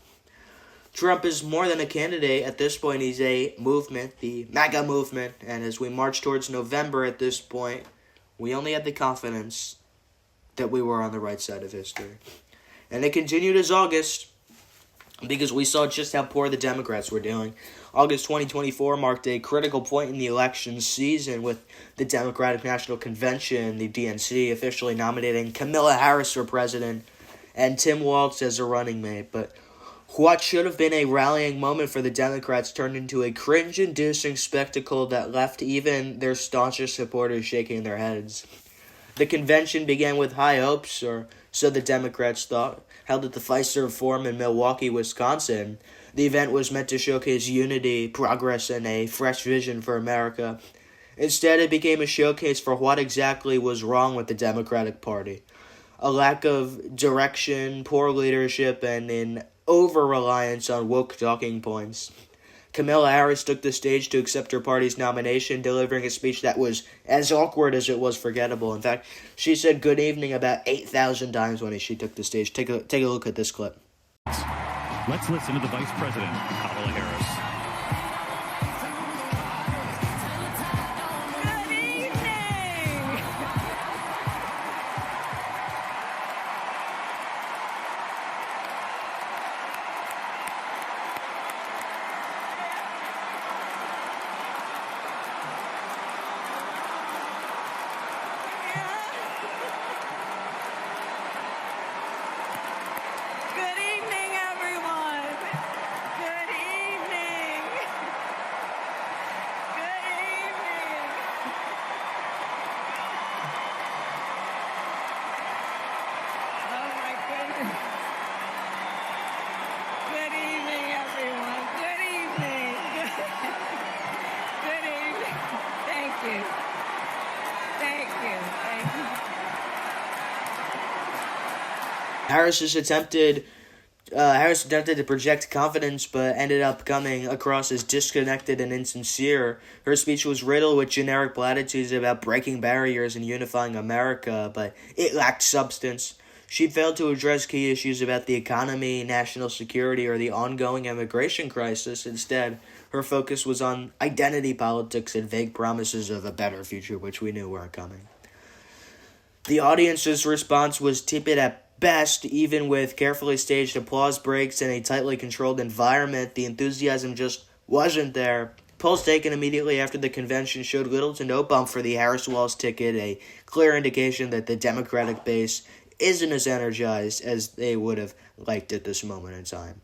Trump is more than a candidate. At this point, he's a movement, the MAGA movement, and as we march towards November at this point, we only had the confidence that we were on the right side of history. And it continued as August, because we saw just how poor the Democrats were doing. August 2024 marked a critical point in the election season, with the Democratic National Convention, the DNC, officially nominating Kamala Harris for president and Tim Walz as a running mate. But what should have been a rallying moment for the Democrats turned into a cringe-inducing spectacle that left even their staunchest supporters shaking their heads. The convention began with high hopes, or so the Democrats thought, held at the Fiserv Forum in Milwaukee, Wisconsin. The event was meant to showcase unity, progress, and a fresh vision for America. Instead, it became a showcase for what exactly was wrong with the Democratic Party. A lack of direction, poor leadership, and an over-reliance on woke talking points. Kamala Harris took the stage to accept her party's nomination, delivering a speech that was as awkward as it was forgettable. In fact, she said good evening about 8,000 times when she took the stage. Take a look at this clip. Let's listen to the Vice President, Kamala Harris. Harris attempted to project confidence, but ended up coming across as disconnected and insincere. Her speech was riddled with generic platitudes about breaking barriers and unifying America, but it lacked substance. She failed to address key issues about the economy, national security, or the ongoing immigration crisis. Instead, her focus was on identity politics and vague promises of a better future, which we knew weren't coming. The audience's response was tepid at best. Even with carefully staged applause breaks and a tightly controlled environment, the enthusiasm just wasn't there. Polls taken immediately after the convention showed little to no bump for the Harris-Walz ticket, a clear indication that the Democratic base isn't as energized as they would have liked at this moment in time.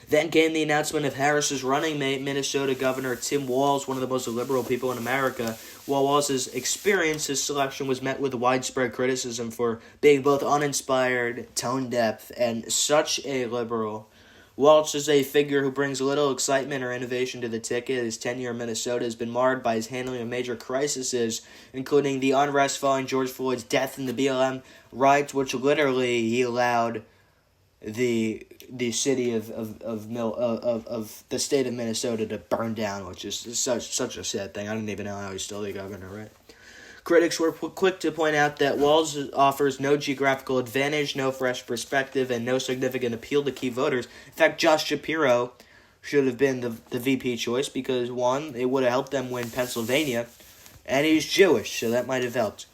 Then came the announcement of Harris's running mate, Minnesota Governor Tim Walz, one of the most liberal people in America. While Walz's experience, his selection was met with widespread criticism for being both uninspired, tone-deaf, and such a liberal. Walz is a figure who brings little excitement or innovation to the ticket. His tenure in Minnesota has been marred by his handling of major crises, including the unrest following George Floyd's death and the BLM riots, which literally he allowed the city of the state of Minnesota to burn down, which is such a sad thing. I don't even know how he's still the governor, right? Critics were quick to point out that Walz offers no geographical advantage, no fresh perspective, and no significant appeal to key voters. In fact, Josh Shapiro should have been the VP choice because, one, it would have helped them win Pennsylvania, and he's Jewish, so that might have helped.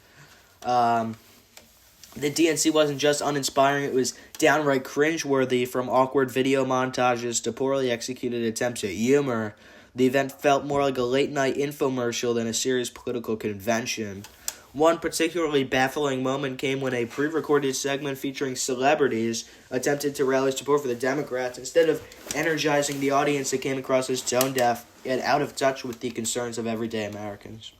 The DNC wasn't just uninspiring, it was downright cringeworthy. From awkward video montages to poorly executed attempts at humor, the event felt more like a late-night infomercial than a serious political convention. One particularly baffling moment came when a pre-recorded segment featuring celebrities attempted to rally support for the Democrats. Instead of energizing the audience, it came across as tone-deaf and out of touch with the concerns of everyday Americans.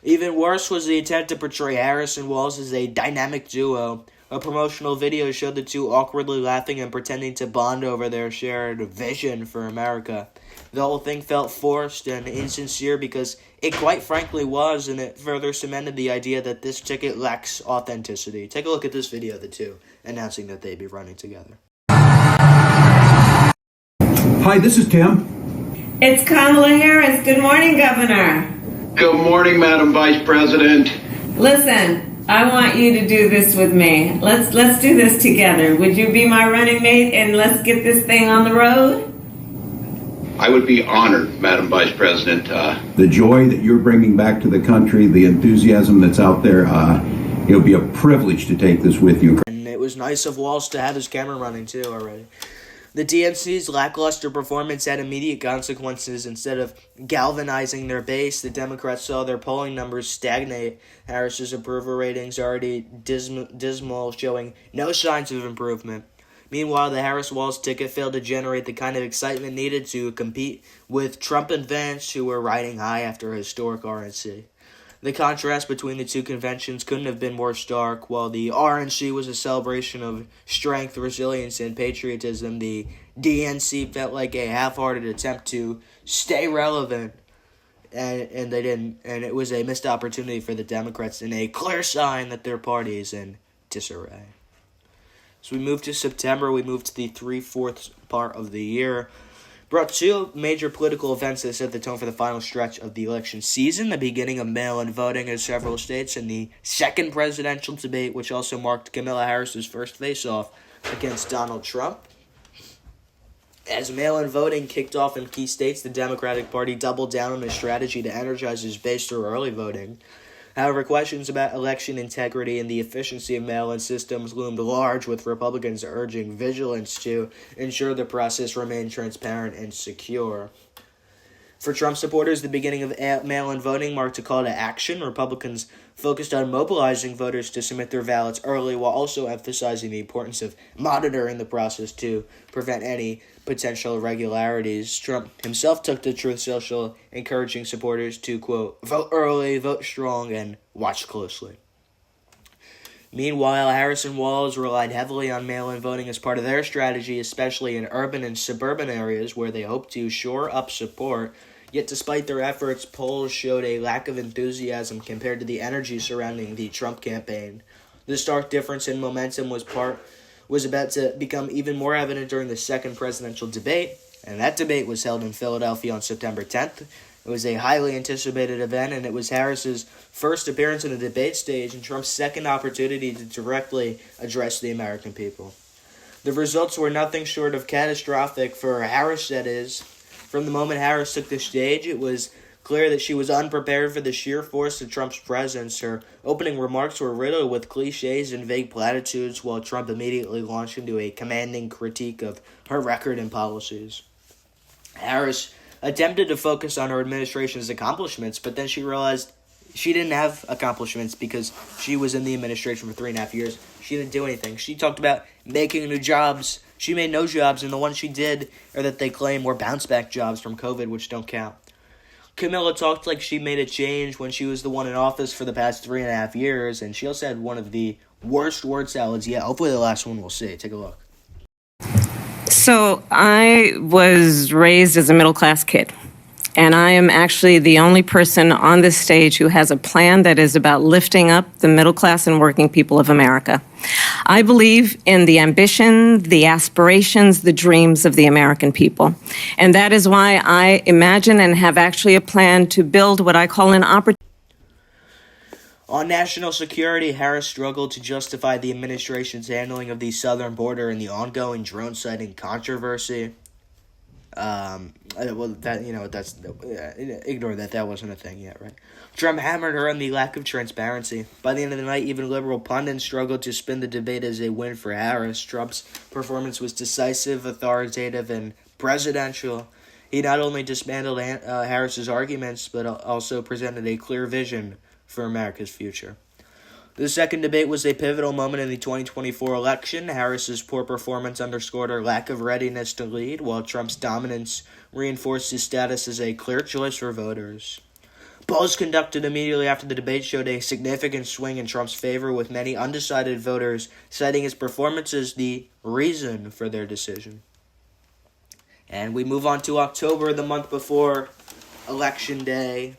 Even worse was the attempt to portray Harris and Walz as a dynamic duo. A promotional video showed the two awkwardly laughing and pretending to bond over their shared vision for America. The whole thing felt forced and insincere because it quite frankly was, and it further cemented the idea that this ticket lacks authenticity. Take a look at this video of the two announcing that they'd be running together. Hi, this is Tim. It's Kamala Harris. Good morning, Governor. Good morning, Madam Vice President. Listen, I want you to do this with me. Let's do this together. Would you be my running mate and let's get this thing on the road? I would be honored, Madam Vice President. The joy that you're bringing back to the country, the enthusiasm that's out there, it'll be a privilege to take this with you. And it was nice of Walz to have his camera running too already. The DNC's lackluster performance had immediate consequences. Instead of galvanizing their base, the Democrats saw their polling numbers stagnate. Harris's approval ratings already dismal, showing no signs of improvement. Meanwhile, the Harris-Walz ticket failed to generate the kind of excitement needed to compete with Trump and Vance, who were riding high after a historic RNC. The contrast between the two conventions couldn't have been more stark. While the RNC was a celebration of strength, resilience, and patriotism, the DNC felt like a half-hearted attempt to stay relevant, and they didn't. And it was a missed opportunity for the Democrats and a clear sign that their party is in disarray. So we moved to September. We moved to the 3/4 part of the year. Brought two major political events that set the tone for the final stretch of the election season: the beginning of mail-in voting in several states, and the second presidential debate, which also marked Kamala Harris's first face-off against Donald Trump. As mail-in voting kicked off in key states, the Democratic Party doubled down on a strategy to energize its base through early voting. However, questions about election integrity and the efficiency of mail-in systems loomed large, with Republicans urging vigilance to ensure the process remained transparent and secure. For Trump supporters, the beginning of mail-in voting marked a call to action. Republicans focused on mobilizing voters to submit their ballots early, while also emphasizing the importance of monitoring the process to prevent any potential irregularities. Trump himself took to Truth Social, encouraging supporters to, quote, vote early, vote strong, and watch closely. Meanwhile, Harris and Walz relied heavily on mail-in voting as part of their strategy, especially in urban and suburban areas where they hoped to shore up support. Yet despite their efforts, polls showed a lack of enthusiasm compared to the energy surrounding the Trump campaign. The stark difference in momentum was about to become even more evident during the second presidential debate, and that debate was held in Philadelphia on September 10th. It was a highly anticipated event, and it was Harris's first appearance on the debate stage and Trump's second opportunity to directly address the American people. The results were nothing short of catastrophic for Harris, that is. From the moment Harris took the stage, it was clear that she was unprepared for the sheer force of Trump's presence. Her opening remarks were riddled with cliches and vague platitudes, while Trump immediately launched into a commanding critique of her record and policies. Harris attempted to focus on her administration's accomplishments, but then she realized she didn't have accomplishments because she was in the administration for 3.5 years. She didn't do anything. She talked about making new jobs. She made no jobs, and the ones she did, or that they claim, were bounce-back jobs from COVID, which don't count. Camilla talked like she made a change when she was the one in office for the past 3.5 years, and she also had one of the worst word salads yet. Hopefully the last one we'll see. Take a look. So I was raised as a middle-class kid, and I am actually the only person on this stage who has a plan that is about lifting up the middle class and working people of America. I believe in the ambition, the aspirations, the dreams of the American people. And that is why I imagine and have actually a plan to build what I call an opportunity. On national security, Harris struggled to justify the administration's handling of the southern border and the ongoing drone sighting controversy. Ignore that. That wasn't a thing yet, right? Trump hammered her on the lack of transparency. By the end of the night, even liberal pundits struggled to spin the debate as a win for Harris. Trump's performance was decisive, authoritative, and presidential. He not only dismantled Harris's arguments, but also presented a clear vision for America's future. The second debate was a pivotal moment in the 2024 election. Harris's poor performance underscored her lack of readiness to lead, while Trump's dominance reinforced his status as a clear choice for voters. Polls conducted immediately after the debate showed a significant swing in Trump's favor, with many undecided voters citing his performance as the reason for their decision. And we move on to October, the month before Election Day.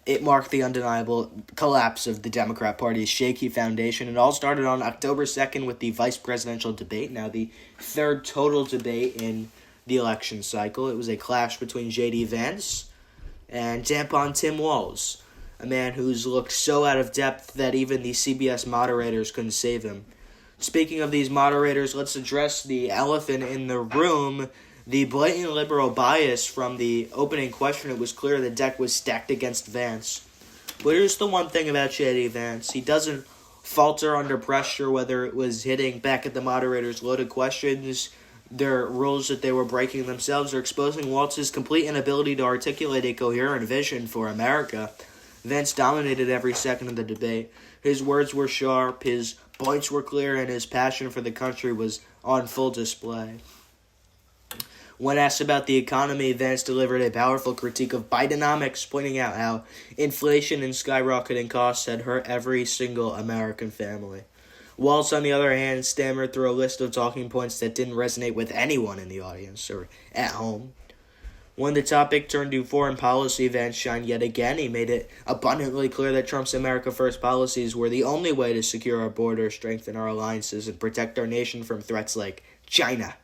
It marked the undeniable collapse of the Democrat Party's shaky foundation. It all started on October 2nd with the vice presidential debate, now the third total debate in the election cycle. It was a clash between J.D. Vance and Tampon Tim Walz, a man who's looked so out of depth that even the CBS moderators couldn't save him. Speaking of these moderators, let's address the elephant in the room. The blatant liberal bias from the opening question. It was clear the deck was stacked against Vance. But here's the one thing about J.D. Vance. He doesn't falter under pressure, whether it was hitting back at the moderators' loaded questions, their rules that they were breaking themselves, or exposing Walz's complete inability to articulate a coherent vision for America. Vance dominated every second of the debate. His words were sharp, his points were clear, and his passion for the country was on full display. When asked about the economy, Vance delivered a powerful critique of Bidenomics, pointing out how inflation and skyrocketing costs had hurt every single American family. Walz, on the other hand, stammered through a list of talking points that didn't resonate with anyone in the audience or at home. When the topic turned to foreign policy, Vance shined yet again. He made it abundantly clear that Trump's America First policies were the only way to secure our border, strengthen our alliances, and protect our nation from threats like China.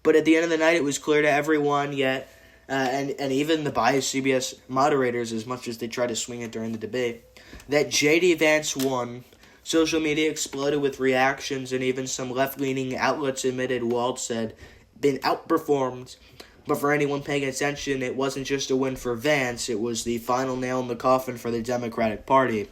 But at the end of the night, it was clear to everyone, yet, and even the biased CBS moderators, as much as they tried to swing it during the debate, that J.D. Vance won. Social media exploded with reactions, and even some left-leaning outlets admitted Walz had been outperformed. But for anyone paying attention, it wasn't just a win for Vance, it was the final nail in the coffin for the Democratic Party.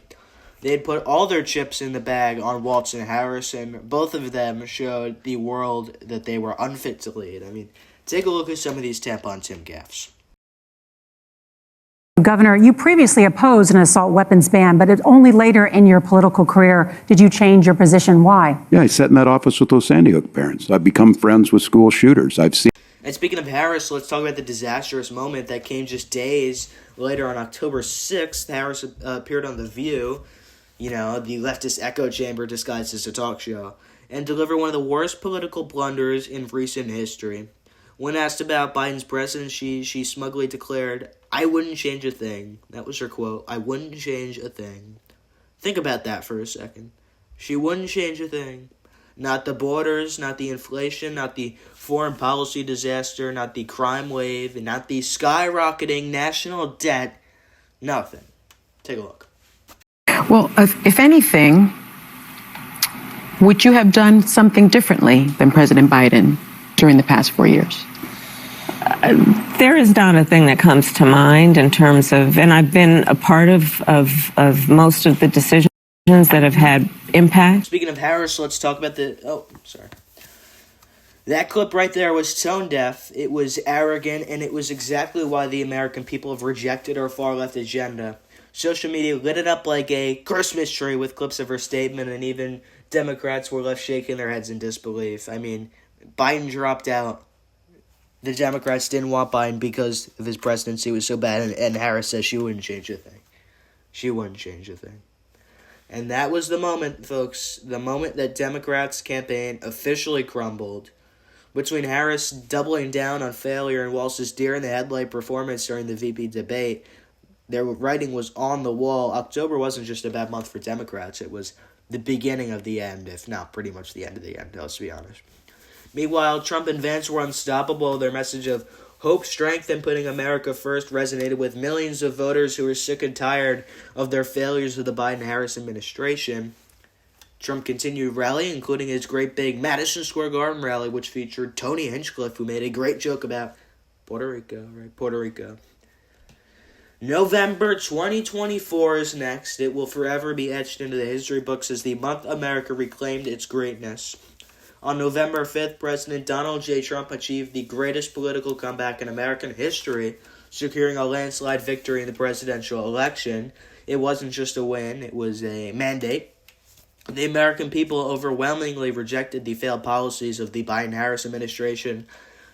They had put all their chips in the bag on Walz and Harris, and both of them showed the world that they were unfit to lead. I mean, take a look at some of these Tampon Tim gaffes. Governor, you previously opposed an assault weapons ban, but only later in your political career did you change your position. Why? Yeah, I sat in that office with those Sandy Hook parents. I've become friends with school shooters. I've seen. And speaking of Harris, let's talk about the disastrous moment that came just days later on October 6th. Harris appeared on The View, the leftist echo chamber disguised as a talk show, and delivered one of the worst political blunders in recent history. When asked about Biden's presidency, she smugly declared, "I wouldn't change a thing." That was her quote. "I wouldn't change a thing." Think about that for a second. She wouldn't change a thing. Not the borders, not the inflation, not the foreign policy disaster, not the crime wave, and not the skyrocketing national debt. Nothing. Take a look. Well, if anything, would you have done something differently than President Biden during the past 4 years? There is not a thing that comes to mind in terms of, and I've been a part of most of the decisions that have had impact. Speaking of Harris, let's talk about that clip right there was tone deaf, it was arrogant, and it was exactly why the American people have rejected our far-left agenda. Social media lit it up like a Christmas tree with clips of her statement, and even Democrats were left shaking their heads in disbelief. I mean, Biden dropped out. The Democrats didn't want Biden because of his presidency was so bad, and Harris says she wouldn't change a thing. She wouldn't change a thing. And that was the moment, folks, the moment that Democrats' campaign officially crumbled. Between Harris doubling down on failure and Walz's deer-in-the-headlight performance during the VP debate, their writing was on the wall. October wasn't just a bad month for Democrats. It was the beginning of the end, if not pretty much the end of the end, let's be honest. Meanwhile, Trump and Vance were unstoppable. Their message of hope, strength, and putting America first resonated with millions of voters who were sick and tired of their failures of the Biden-Harris administration. Trump continued rallying, including his great big Madison Square Garden rally, which featured Tony Hinchcliffe, who made a great joke about Puerto Rico, right? Puerto Rico. November 2024 is next. It will forever be etched into the history books as the month America reclaimed its greatness. On November 5th, President Donald J. Trump achieved the greatest political comeback in American history, securing a landslide victory in the presidential election. It wasn't just a win, it was a mandate. The American people overwhelmingly rejected the failed policies of the Biden-Harris administration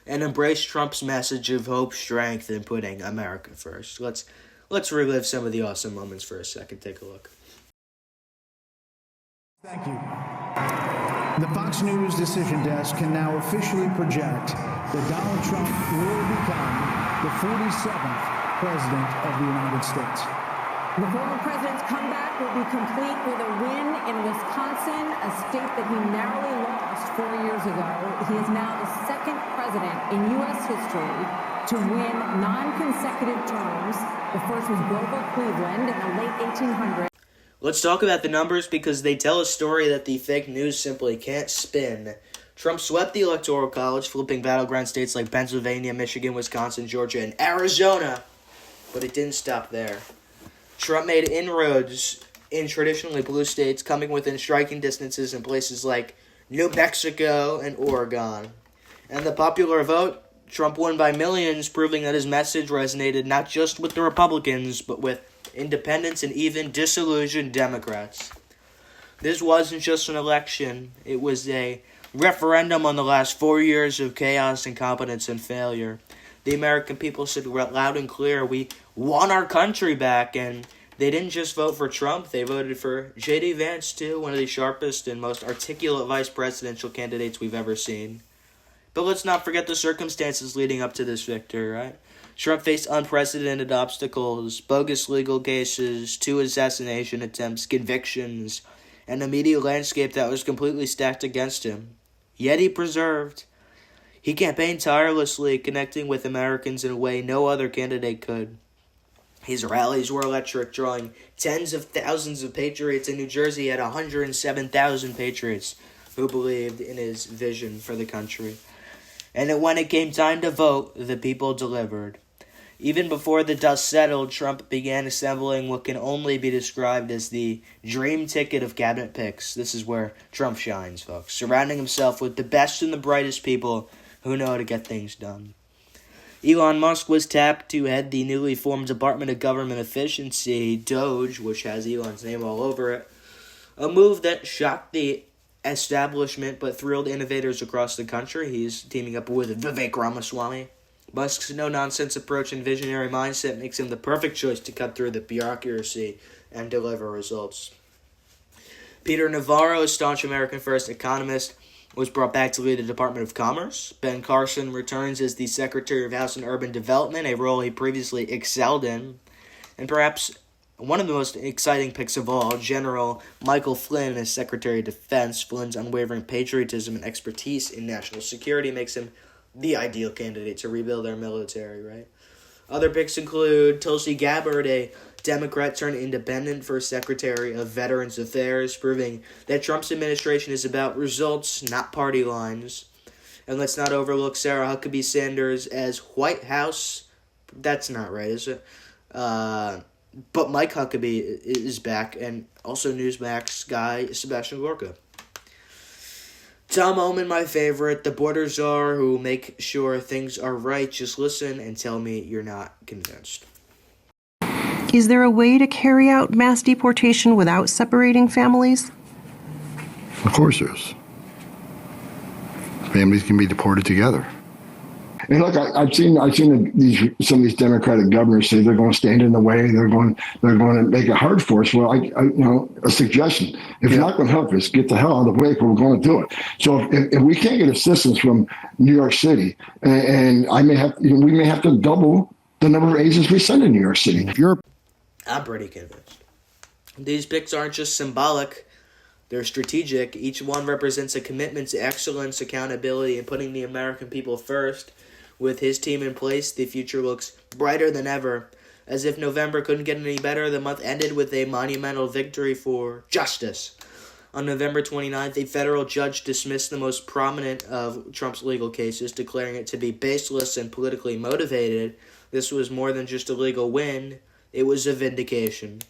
and embraced Trump's message of hope, strength, and putting America first. Let's relive some of the awesome moments for a second. Take a look. Thank you. The Fox News decision desk can now officially project that Donald Trump will become the 47th President of the United States. The former president's comeback will be complete with a win in Wisconsin, a state that he narrowly lost 4 years ago. He is now the second president in U.S. history to win non-consecutive terms. The first was Grover Cleveland in the late 1800s. Let's talk about the numbers because they tell a story that the fake news simply can't spin. Trump swept the Electoral College, flipping battleground states like Pennsylvania, Michigan, Wisconsin, Georgia, and Arizona. But it didn't stop there. Trump made inroads in traditionally blue states, coming within striking distances in places like New Mexico and Oregon. And the popular vote, Trump won by millions, proving that his message resonated not just with the Republicans, but with independents and even disillusioned Democrats. This wasn't just an election, it was a referendum on the last 4 years of chaos, incompetence, and failure. The American people said loud and clear, we want our country back, and they didn't just vote for Trump, they voted for J.D. Vance too, one of the sharpest and most articulate vice presidential candidates we've ever seen. But let's not forget the circumstances leading up to this victory, right? Trump faced unprecedented obstacles, bogus legal cases, 2 assassination attempts, convictions, and a media landscape that was completely stacked against him. Yet he persevered. He campaigned tirelessly, connecting with Americans in a way no other candidate could. His rallies were electric, drawing tens of thousands of patriots. In New Jersey, he had 107,000 patriots who believed in his vision for the country. And when it came time to vote, the people delivered. Even before the dust settled, Trump began assembling what can only be described as the dream ticket of cabinet picks. This is where Trump shines, folks, surrounding himself with the best and the brightest people who know how to get things done. Elon Musk was tapped to head the newly formed Department of Government Efficiency, DOGE, which has Elon's name all over it, a move that shocked the establishment but thrilled innovators across the country. He's teaming up with Vivek Ramaswamy. Musk's no-nonsense approach and visionary mindset makes him the perfect choice to cut through the bureaucracy and deliver results. Peter Navarro, a staunch American First economist, was brought back to lead the Department of Commerce. Ben Carson returns as the Secretary of Housing and Urban Development, a role he previously excelled in. And perhaps one of the most exciting picks of all, General Michael Flynn as Secretary of Defense. Flynn's unwavering patriotism and expertise in national security makes him the ideal candidate to rebuild our military, right? Other picks include Tulsi Gabbard, a Democrat turned independent for Secretary of Veterans Affairs, proving that Trump's administration is about results, not party lines. And let's not overlook Sarah Huckabee Sanders as White House. That's not right, is it? But Mike Huckabee is back, and also Newsmax guy Sebastian Gorka. Tom Omen, my favorite, the border czar who make sure things are right. Just listen and tell me you're not convinced. Is there a way to carry out mass deportation without separating families? Of course there is. Families can be deported together. And look, I've seen some of these Democratic governors say they're going to stand in the way. They're going to make it hard for us. Well, a suggestion: if you're not going to help us, get the hell out of the way. We're going to do it. So if we can't get assistance from New York City, and we may have to double the number of agents we send in New York City. I'm pretty convinced. These picks aren't just symbolic. They're strategic. Each one represents a commitment to excellence, accountability, and putting the American people first. With his team in place, the future looks brighter than ever. As if November couldn't get any better, the month ended with a monumental victory for justice. On November 29th, a federal judge dismissed the most prominent of Trump's legal cases, declaring it to be baseless and politically motivated. This was more than just a legal win, it was a vindication.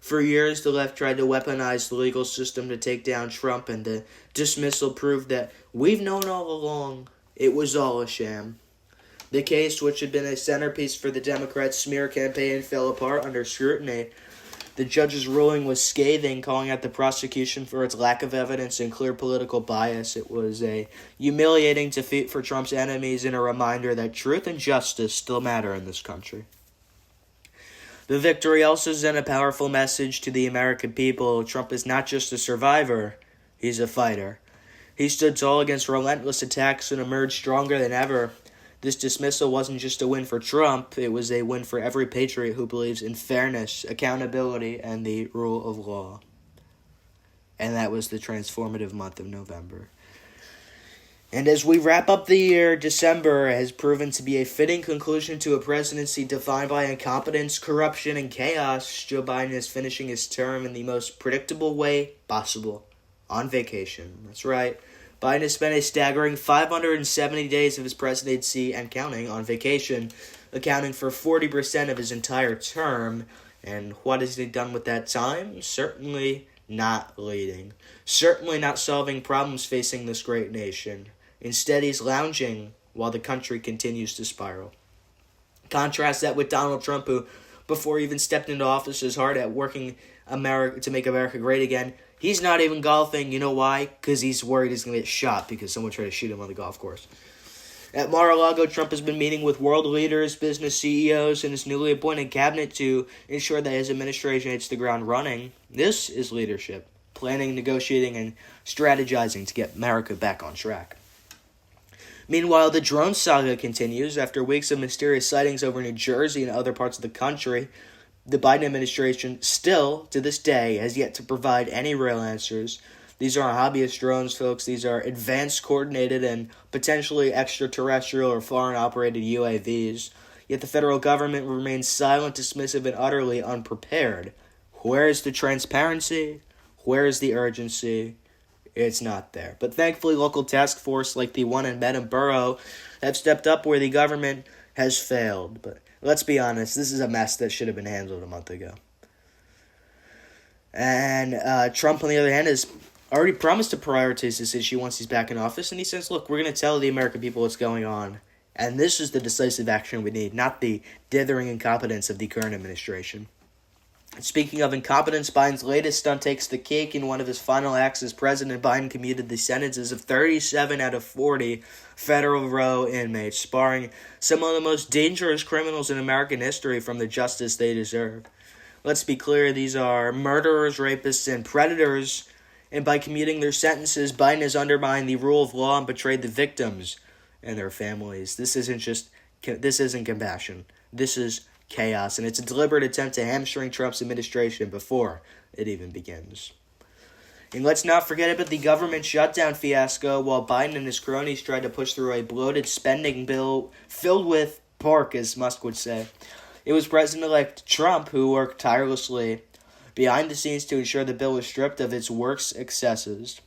For years, the left tried to weaponize the legal system to take down Trump, and the dismissal proved that we've known all along it was all a sham. The case, which had been a centerpiece for the Democrats' smear campaign, fell apart under scrutiny. The judge's ruling was scathing, calling out the prosecution for its lack of evidence and clear political bias. It was a humiliating defeat for Trump's enemies and a reminder that truth and justice still matter in this country. The victory also sent a powerful message to the American people. Trump is not just a survivor, he's a fighter. He stood tall against relentless attacks and emerged stronger than ever. This dismissal wasn't just a win for Trump, it was a win for every patriot who believes in fairness, accountability, and the rule of law. And that was the transformative month of November. And as we wrap up the year, December has proven to be a fitting conclusion to a presidency defined by incompetence, corruption, and chaos. Joe Biden is finishing his term in the most predictable way possible, on vacation. That's right. Biden has spent a staggering 570 days of his presidency and counting on vacation, accounting for 40% of his entire term. And what has he done with that time? Certainly not leading. Certainly not solving problems facing this great nation. Instead, he's lounging while the country continues to spiral. Contrast that with Donald Trump, who, before he even stepped into office, is hard at working to make America great again. He's not even golfing. You know why? Because he's worried he's going to get shot because someone tried to shoot him on the golf course. At Mar-a-Lago, Trump has been meeting with world leaders, business CEOs, and his newly appointed cabinet to ensure that his administration hits the ground running. This is leadership. Planning, negotiating, and strategizing to get America back on track. Meanwhile, the drone saga continues. After weeks of mysterious sightings over New Jersey and other parts of the country, the Biden administration still, to this day, has yet to provide any real answers. These aren't hobbyist drones, folks. These are advanced, coordinated, and potentially extraterrestrial or foreign-operated UAVs. Yet the federal government remains silent, dismissive, and utterly unprepared. Where is the transparency? Where is the urgency? It's not there. But thankfully, local task force like the one in Edinburgh have stepped up where the government has failed. But let's be honest, this is a mess that should have been handled a month ago. And Trump, on the other hand, has already promised to prioritize this issue once he's back in office. And he says, look, we're going to tell the American people what's going on. And this is the decisive action we need, not the dithering incompetence of the current administration. Speaking of incompetence, Biden's latest stunt takes the cake. In one of his final acts as president, Biden commuted the sentences of 37 out of 40 federal row inmates, sparring some of the most dangerous criminals in American history from the justice they deserve. Let's be clear, these are murderers, rapists, and predators, and by commuting their sentences, Biden has undermined the rule of law and betrayed the victims and their families. This isn't compassion. This is chaos, and it's a deliberate attempt to hamstring Trump's administration before it even begins. And let's not forget about the government shutdown fiasco while Biden and his cronies tried to push through a bloated spending bill filled with pork, as Musk would say. It was President-elect Trump who worked tirelessly behind the scenes to ensure the bill was stripped of its worst excesses.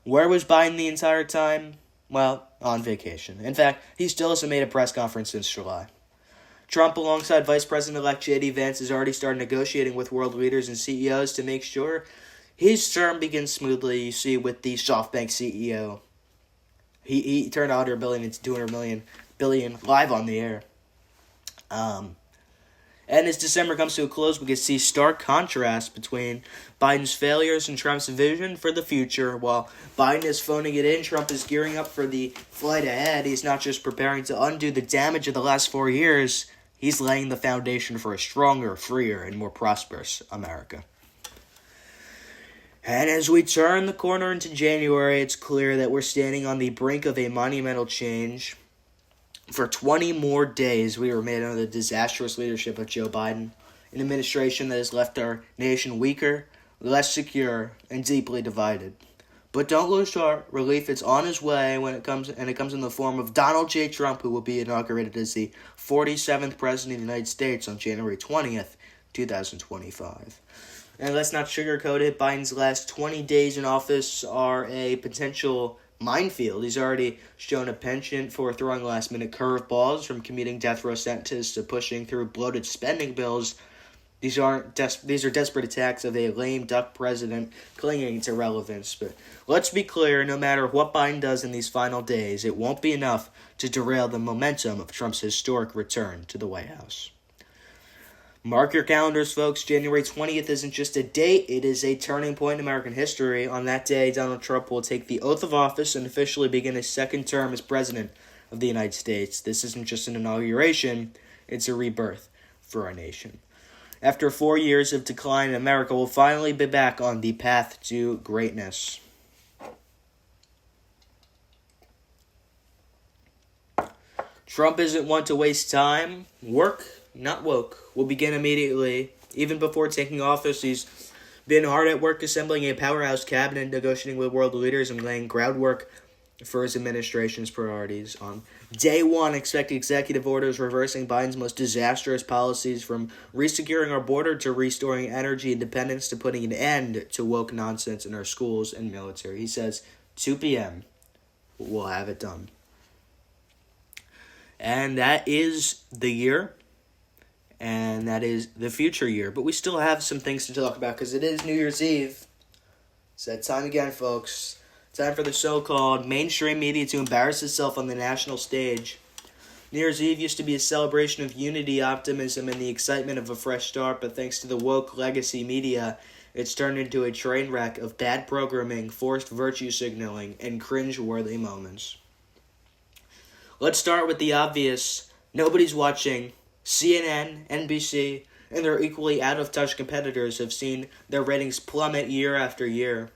Where was Biden the entire time? Well, on vacation. In fact, he still hasn't made a press conference since July. Trump, alongside Vice President-elect J.D. Vance, has already started negotiating with world leaders and CEOs to make sure his term begins smoothly. You see, with the SoftBank CEO, he turned $100 billion into $200 billion live on the air. And as December comes to a close, we can see stark contrast between Biden's failures and Trump's vision for the future. While Biden is phoning it in, Trump is gearing up for the flight ahead. He's not just preparing to undo the damage of the last 4 years, he's laying the foundation for a stronger, freer, and more prosperous America. And as we turn the corner into January, it's clear that we're standing on the brink of a monumental change. For 20 more days, we remain under the disastrous leadership of Joe Biden, an administration that has left our nation weaker, less secure, and deeply divided. But don't lose heart. Relief is on his way it comes in the form of Donald J. Trump, who will be inaugurated as the 47th President of the United States on January 20th, 2025. And let's not sugarcoat it, Biden's last 20 days in office are a potential minefield. He's already shown a penchant for throwing last-minute curveballs, from commuting death row sentences to pushing through bloated spending bills. These are desperate attacks of a lame duck president clinging to relevance. But let's be clear, no matter what Biden does in these final days, it won't be enough to derail the momentum of Trump's historic return to the White House. Mark your calendars, folks. January 20th isn't just a date, it is a turning point in American history. On that day, Donald Trump will take the oath of office and officially begin his second term as President of the United States. This isn't just an inauguration, it's a rebirth for our nation. After 4 years of decline, America will finally be back on the path to greatness. Trump isn't one to waste time. Work, not woke, will begin immediately. Even before taking office, he's been hard at work assembling a powerhouse cabinet, negotiating with world leaders, and laying groundwork for his administration's priorities. On day one, expect executive orders reversing Biden's most disastrous policies, from resecuring our border to restoring energy independence to putting an end to woke nonsense in our schools and military. He says 2 p.m. we'll have it done. And that is the year, and that is the future year. But we still have some things to talk about because it is New Year's Eve. It's that time again, folks. Time for the so-called mainstream media to embarrass itself on the national stage. New Year's Eve used to be a celebration of unity, optimism, and the excitement of a fresh start, but thanks to the woke legacy media, it's turned into a train wreck of bad programming, forced virtue signaling, and cringe-worthy moments. Let's start with the obvious. Nobody's watching. CNN, NBC, and their equally out-of-touch competitors have seen their ratings plummet year after year.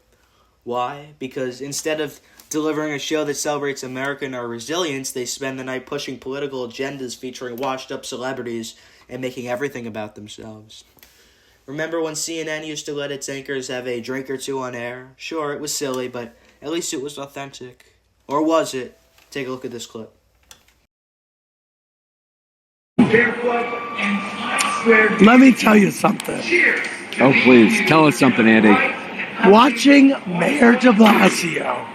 Why? Because instead of delivering a show that celebrates America and our resilience, they spend the night pushing political agendas featuring washed-up celebrities and making everything about themselves. Remember when CNN used to let its anchors have a drink or two on air? Sure, it was silly, but at least it was authentic. Or was it? Take a look at this clip. Let me tell you something. Oh, please. Tell us something, Andy. Watching Mayor de Blasio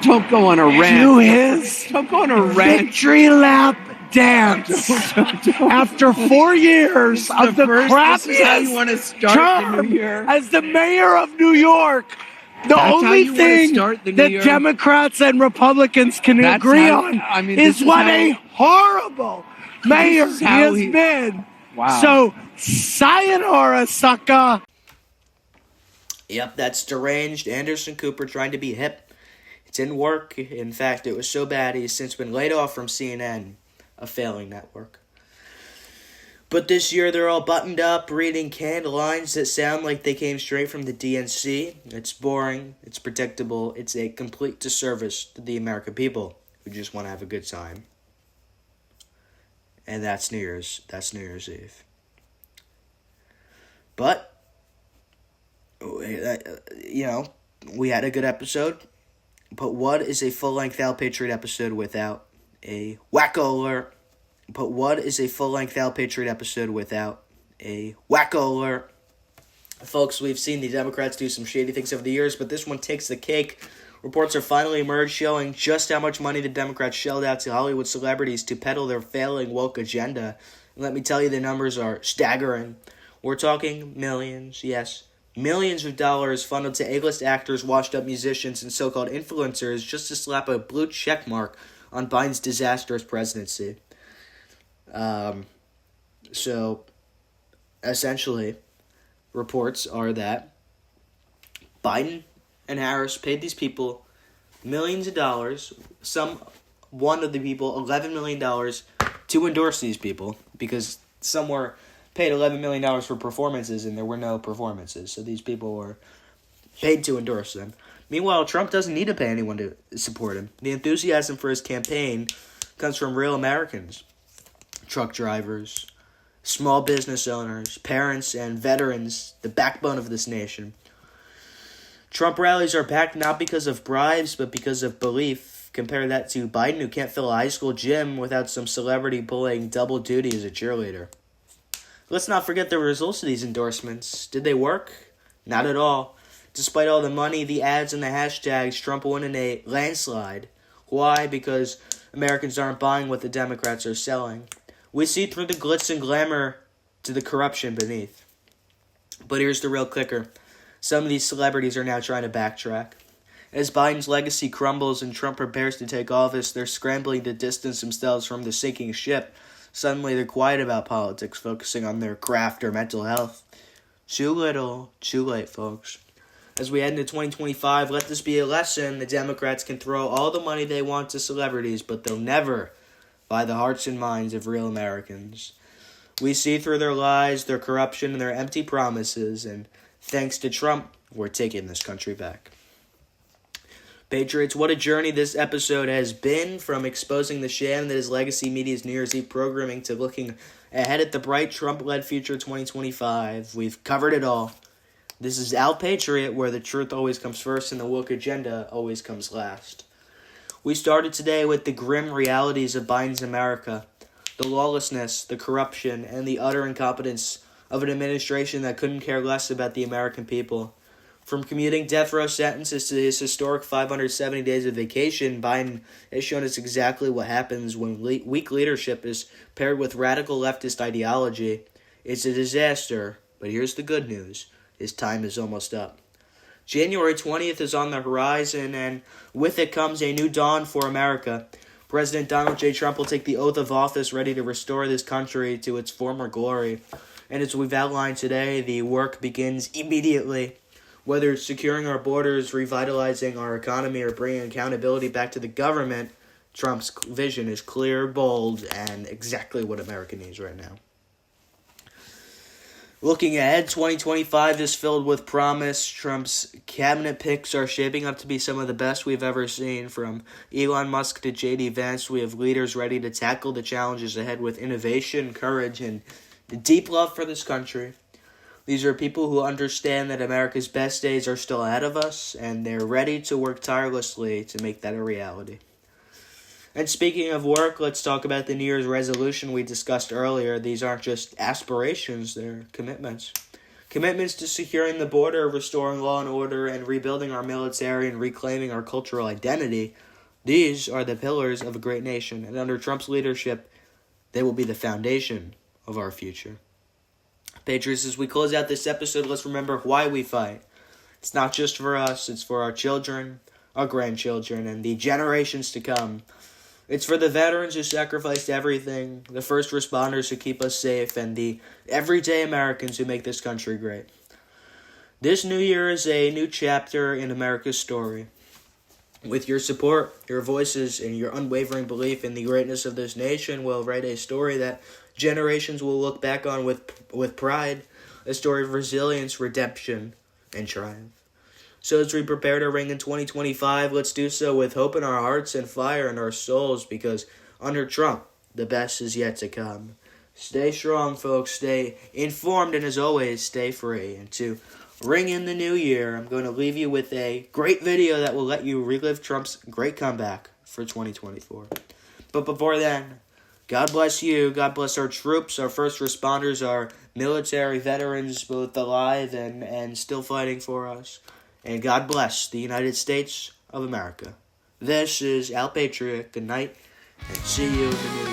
Don't go on a rant. do his Don't go on a rant. victory lap dance after 4 years of the This is how you crappiest want to start the term new year. as the mayor of New York. The That's how only you wanna thing start the new that year? Democrats and Republicans can That's agree how- on I mean, this is is what how- a horrible mayor This he is how has he- been. Wow. So, sayonara, sucker. Yep, that's deranged Anderson Cooper trying to be hip. It didn't work. In fact, it was so bad he's since been laid off from CNN, a failing network. But this year they're all buttoned up, reading canned lines that sound like they came straight from the DNC. It's boring, it's predictable, it's a complete disservice to the American people who just want to have a good time. And that's New Year's Eve. But we had a good episode, but what is a full-length Al Patriot episode without a wacko alert? But what is a full-length Al Patriot episode without a wacko alert? Folks, we've seen the Democrats do some shady things over the years, but this one takes the cake. Reports are finally emerged showing just how much money the Democrats shelled out to Hollywood celebrities to peddle their failing woke agenda. And let me tell you, the numbers are staggering. We're talking millions, yes, millions of dollars funneled to A-list actors, washed-up musicians, and so-called influencers just to slap a blue check mark on Biden's disastrous presidency. So, essentially, reports are that Biden and Harris paid these people millions of dollars, one of the people $11 million to endorse these people, because some were paid $11 million for performances and there were no performances, so these people were paid to endorse them. Meanwhile, Trump doesn't need to pay anyone to support him. The enthusiasm for his campaign comes from real Americans, truck drivers, small business owners, parents, and veterans, the backbone of this nation. Trump rallies are packed not because of bribes, but because of belief. Compare that to Biden, who can't fill a high school gym without some celebrity pulling double duty as a cheerleader. Let's not forget the results of these endorsements. Did they work? Not at all. Despite all the money, the ads, and the hashtags, Trump won in a landslide. Why? Because Americans aren't buying what the Democrats are selling. We see through the glitz and glamour to the corruption beneath. But here's the real kicker. Some of these celebrities are now trying to backtrack. As Biden's legacy crumbles and Trump prepares to take office, they're scrambling to distance themselves from the sinking ship. Suddenly they're quiet about politics, focusing on their craft or mental health. Too little, too late, folks. As we head into 2025, let this be a lesson. The Democrats can throw all the money they want to celebrities, but they'll never buy the hearts and minds of real Americans. We see through their lies, their corruption, and their empty promises, and thanks to Trump, we're taking this country back. Patriots, what a journey this episode has been, from exposing the sham that is legacy media's New Year's Eve programming to looking ahead at the bright Trump-led future 2025. We've covered it all. This is Al Patriot, where the truth always comes first and the woke agenda always comes last. We started today with the grim realities of Biden's America, the lawlessness, the corruption, and the utter incompetence of an administration that couldn't care less about the American people. From commuting death row sentences to his historic 570 days of vacation, Biden has shown us exactly what happens when weak leadership is paired with radical leftist ideology. It's a disaster, but here's the good news. His time is almost up. January 20th is on the horizon, and with it comes a new dawn for America. President Donald J. Trump will take the oath of office ready to restore this country to its former glory. And as we've outlined today, the work begins immediately. Whether it's securing our borders, revitalizing our economy, or bringing accountability back to the government, Trump's vision is clear, bold, and exactly what America needs right now. Looking ahead, 2025 is filled with promise. Trump's cabinet picks are shaping up to be some of the best we've ever seen. From Elon Musk to J.D. Vance, we have leaders ready to tackle the challenges ahead with innovation, courage, and deep love for this country. These are people who understand that America's best days are still ahead of us, and they're ready to work tirelessly to make that a reality. And speaking of work, let's talk about the New Year's resolution we discussed earlier. These aren't just aspirations, they're commitments. Commitments to securing the border, restoring law and order, and rebuilding our military and reclaiming our cultural identity. These are the pillars of a great nation, and under Trump's leadership, they will be the foundation of our future. Patriots, as we close out this episode, let's remember why we fight. It's not just for us, it's for our children, our grandchildren, and the generations to come. It's for the veterans who sacrificed everything, the first responders who keep us safe, and the everyday Americans who make this country great. This new year is a new chapter in America's story. With your support, your voices, and your unwavering belief in the greatness of this nation, we'll write a story that generations will look back on with pride, a story of resilience, redemption, and triumph. So as we prepare to ring in 2025, let's do so with hope in our hearts and fire in our souls, because under Trump, the best is yet to come. Stay strong, folks. Stay informed, and as always, stay free. And to ring in the new year, I'm going to leave you with a great video that will let you relive Trump's great comeback for 2024. But before then, God bless you. God bless our troops, our first responders, our military veterans, both alive and still fighting for us. And God bless the United States of America. This is Al Patriot. Good night, and see you in the new year.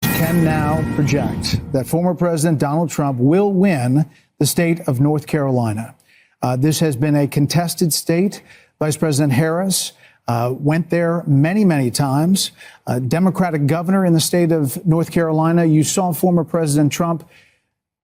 Can now project that former President Donald Trump will win the state of North Carolina. This has been a contested state. Vice President Harris went there many, many times. Democratic governor in the state of North Carolina. You saw former President Trump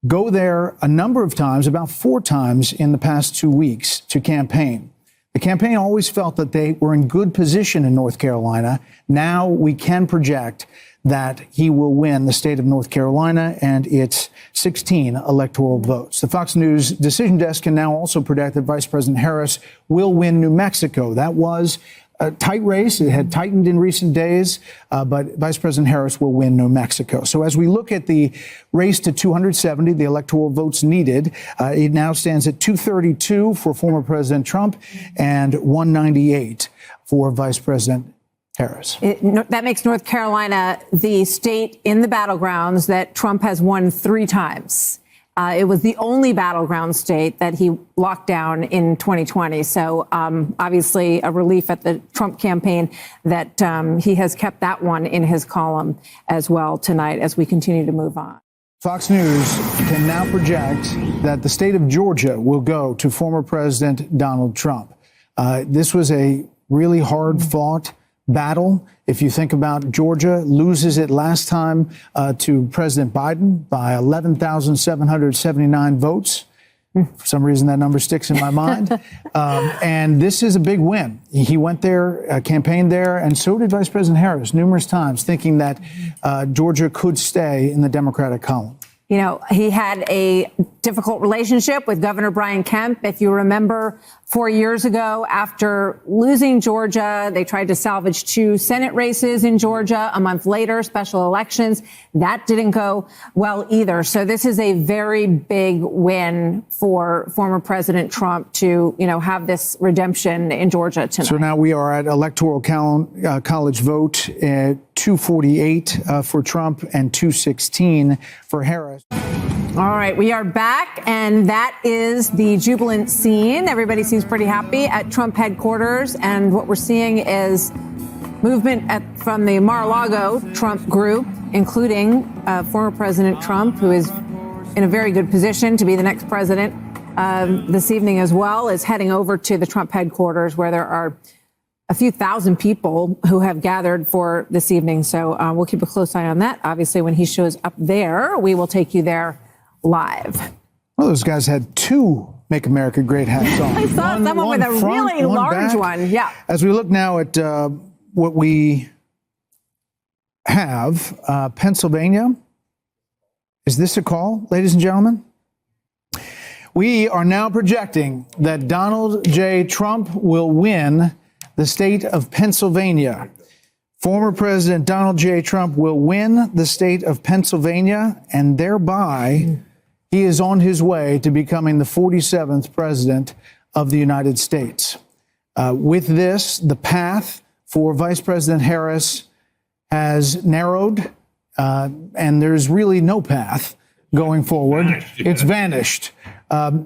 go there a number of times, about 4 times in the past 2 weeks to campaign. The campaign always felt that they were in good position in North Carolina. Now we can project that he will win the state of North Carolina and its 16 electoral votes. The Fox News decision desk can now also predict that Vice President Harris will win New Mexico. That was a tight race. It had tightened in recent days, but Vice President Harris will win New Mexico. So as we look at the race to 270, the electoral votes needed, it now stands at 232 for former President Trump and 198 for Vice President Harris. That makes North Carolina the state in the battlegrounds that Trump has won 3 times. It was the only battleground state that he locked down in 2020. So obviously a relief at the Trump campaign that he has kept that one in his column as well tonight as we continue to move on. Fox News can now project that the state of Georgia will go to former President Donald Trump. This was a really hard-fought battle. If you think about Georgia, loses it last time to President Biden by 11,779 votes. For some reason, that number sticks in my mind. And this is a big win. He went there, campaigned there, and so did Vice President Harris numerous times, thinking that Georgia could stay in the Democratic column. You know, he had a difficult relationship with Governor Brian Kemp. If you remember, 4 years ago, after losing Georgia, they tried to salvage 2 Senate races in Georgia. A month later, special elections. That didn't go well either. So this is a very big win for former President Trump to, have this redemption in Georgia tonight. So now we are at Electoral College vote at 248 for Trump and 216 for Harris. All right, we are back, and that is the jubilant scene. Everybody seems pretty happy at Trump headquarters, and what we're seeing is movement from the Mar-a-Lago Trump group, including former President Trump, who is in a very good position to be the next president this evening as well, is heading over to the Trump headquarters, where there are a few thousand people who have gathered for this evening. So we'll keep a close eye on that. Obviously, when he shows up there, we will take you there live. Well, those guys had 2 Make America Great hats on. I saw someone with a really large one. Yeah. As we look now at what we have, Pennsylvania. Is this a call, ladies and gentlemen? We are now projecting that Donald J. Trump will win the state of Pennsylvania. Former President Donald J. Trump will win the state of Pennsylvania, and thereby he is on his way to becoming the 47th president of the United States. With this, the path for Vice President Harris has narrowed, and there's really no path going forward. It's vanished.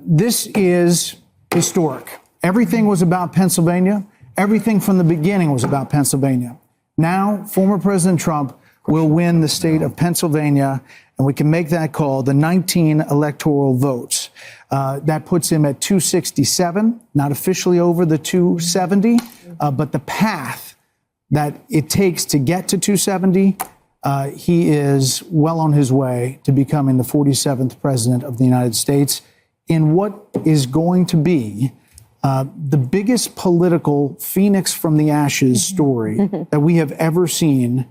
This is historic. Everything was about Pennsylvania. Everything from the beginning was about Pennsylvania. Now, former President Trump will win the state of Pennsylvania, and we can make that call, the 19 electoral votes. That puts him at 267, not officially over the 270, but the path that it takes to get to 270, he is well on his way to becoming the 47th president of the United States in what is going to be the biggest political phoenix from the ashes story that we have ever seen,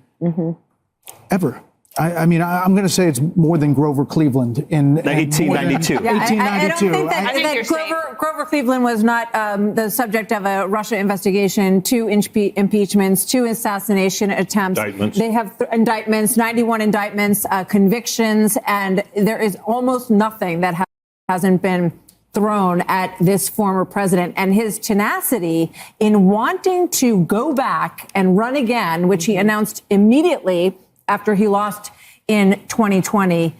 ever. I mean, I'm going to say it's more than Grover Cleveland in 1892. Yeah, 1892. I don't think that Grover Cleveland was not the subject of a Russia investigation, 2 impeachments, 2 assassination attempts. Indictments. They have indictments, 91 indictments, convictions, and there is almost nothing that hasn't been thrown at this former president, and his tenacity in wanting to go back and run again, which he announced immediately after he lost in 2020.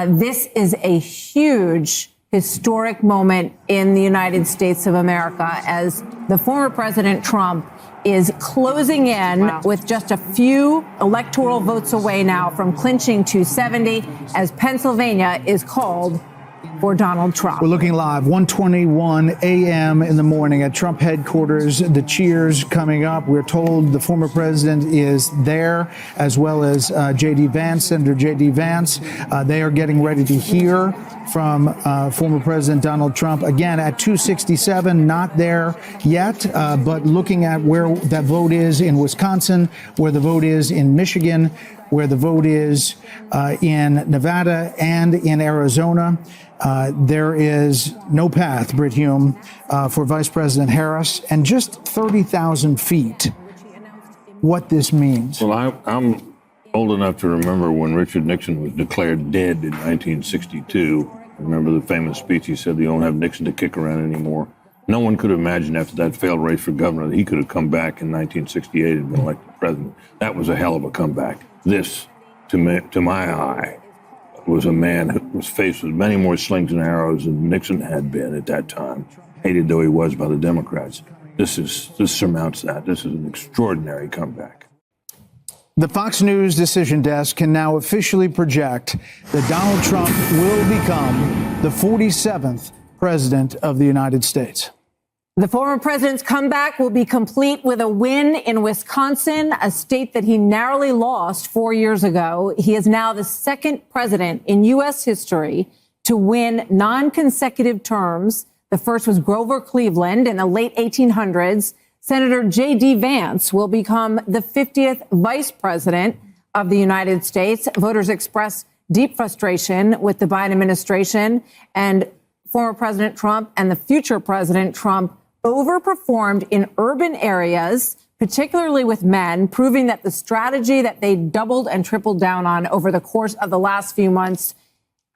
This is a huge historic moment in the United States of America as the former President Trump is closing in with just a few electoral votes away now from clinching 270 as Pennsylvania is called for Donald Trump. We're looking live, 1:21 a.m. in the morning at Trump headquarters. The cheers coming up. We're told the former president is there, as well as J.D. Vance, Senator J.D. Vance. They are getting ready to hear from former President Donald Trump. Again, at 267, not there yet, but looking at where that vote is in Wisconsin, where the vote is in Michigan, where the vote is in Nevada and in Arizona. There is no path, Brit Hume, for Vice President Harris, and just 30,000 feet. What this means. Well, I'm old enough to remember when Richard Nixon was declared dead in 1962. Remember the famous speech he said, "You don't have Nixon to kick around anymore." No one could imagine after that failed race for governor that he could have come back in 1968 and been elected president. That was a hell of a comeback. This, to my eye, was a man who was faced with many more slings and arrows than Nixon had been at that time, hated though he was by the Democrats. This surmounts that. This is an extraordinary comeback. The Fox News decision desk can now officially project that Donald Trump will become the 47th president of the United States. The former president's comeback will be complete with a win in Wisconsin, a state that he narrowly lost 4 years ago. He is now the second president in U.S. history to win non-consecutive terms. The first was Grover Cleveland in the late 1800s. Senator J.D. Vance will become the 50th vice president of the United States. Voters express deep frustration with the Biden administration, and former President Trump and the future President Trump overperformed in urban areas, particularly with men, proving that the strategy that they doubled and tripled down on over the course of the last few months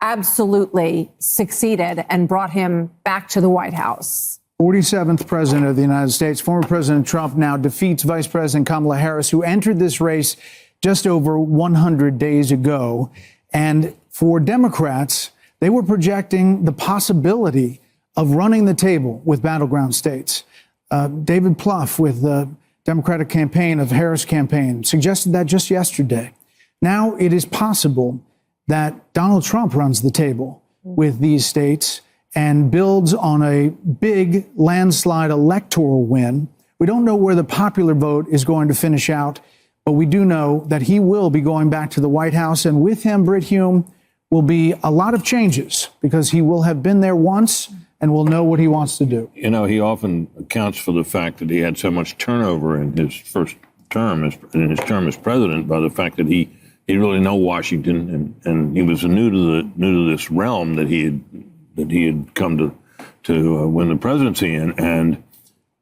absolutely succeeded and brought him back to the White House. 47th president of the United States. Former President Trump now defeats Vice President Kamala Harris, who entered this race just over 100 days ago. And for Democrats, they were projecting the possibility of running the table with battleground states. David Plouffe with the Democratic campaign of Harris campaign suggested that just yesterday. Now it is possible that Donald Trump runs the table with these states and builds on a big landslide electoral win. We don't know where the popular vote is going to finish out, but we do know that he will be going back to the White House, and with him, Brit Hume, will be a lot of changes because he will have been there once and will know what he wants to do. You know, he often accounts for the fact that he had so much turnover in his first term, in his term as president, by the fact that he really know Washington, and he was new to this realm that he had come to win the presidency in,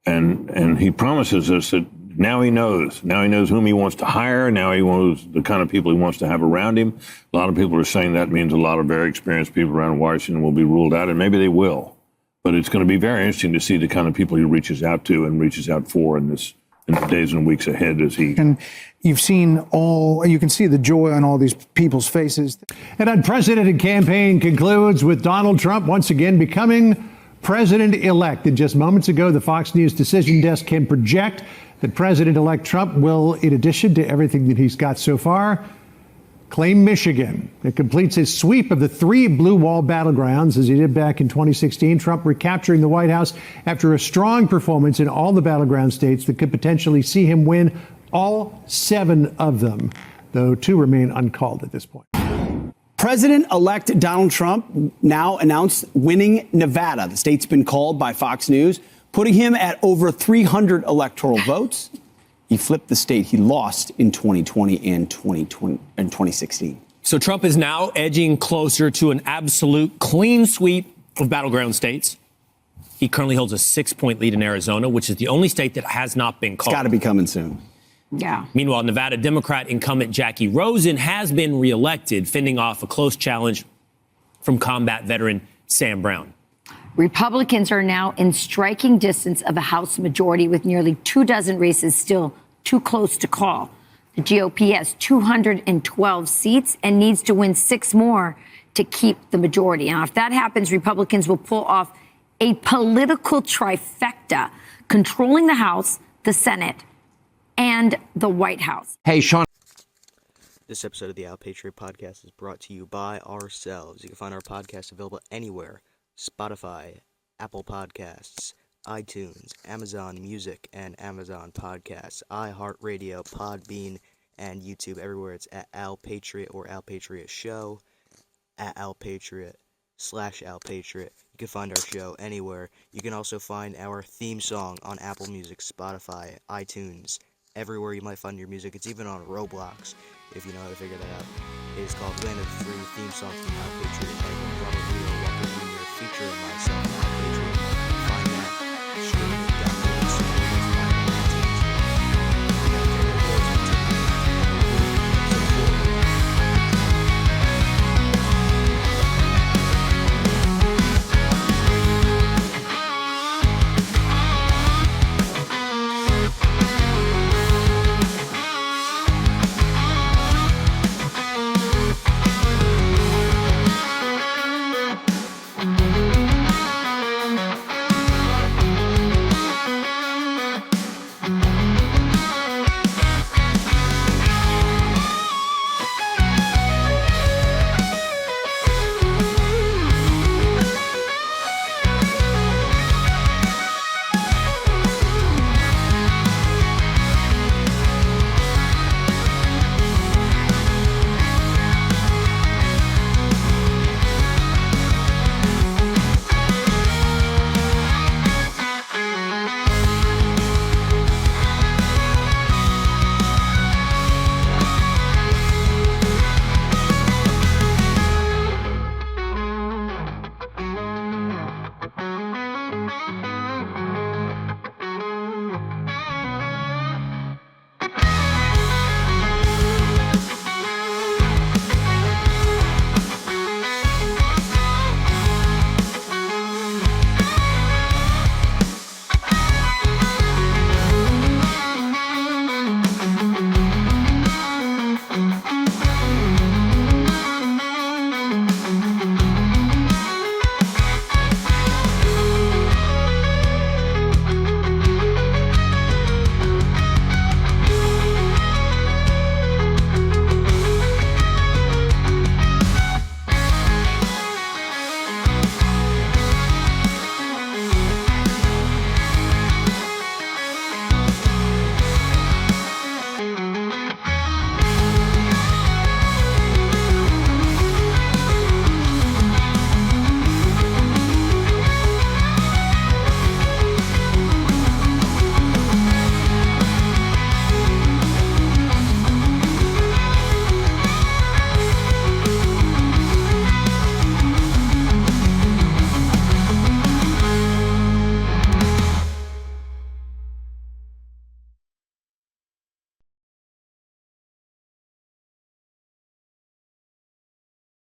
and he promises us that now he knows whom he wants to hire. Now he knows the kind of people he wants to have around him. A lot of people are saying that means a lot of very experienced people around Washington will be ruled out, and maybe they will. But it's going to be very interesting to see the kind of people he reaches out to and reaches out for in the days and weeks ahead as he. And you can see the joy on all these people's faces. An unprecedented campaign concludes with Donald Trump once again becoming president-elect. And just moments ago, the Fox News decision desk can project that President-elect Trump will, in addition to everything that he's got so far, claim Michigan. It completes his sweep of the 3 blue wall battlegrounds, as he did back in 2016. Trump recapturing the White House after a strong performance in all the battleground states that could potentially see him win all 7 of them, though 2 remain uncalled at this point. President-elect Donald Trump now announced winning Nevada. The state's been called by Fox News, putting him at over 300 electoral votes. He flipped the state he lost in 2020 and 2016. So Trump is now edging closer to an absolute clean sweep of battleground states. He currently holds a 6-point lead in Arizona, which is the only state that has not been called. It's got to be coming soon. Yeah. Meanwhile, Nevada Democrat incumbent Jackie Rosen has been reelected, fending off a close challenge from combat veteran Sam Brown. Republicans are now in striking distance of a House majority with nearly 24 races still too close to call. The GOP has 212 seats and needs to win 6 more to keep the majority. Now, if that happens, Republicans will pull off a political trifecta, controlling the House, the Senate, and the White House. Hey, Sean. This episode of the Al Patriot Podcast is brought to you by ourselves. You can find our podcast available anywhere: Spotify, Apple Podcasts, iTunes, Amazon Music, and Amazon Podcasts, iHeartRadio, Podbean, and YouTube. Everywhere it's at Al Patriot or Al Patriot Show, at Al Patriot /Al Patriot. You can find our show anywhere. You can also find our theme song on Apple Music, Spotify, iTunes, everywhere you might find your music. It's even on Roblox, if you know how to figure that out. It is called Land of the Free, theme song from Patriot by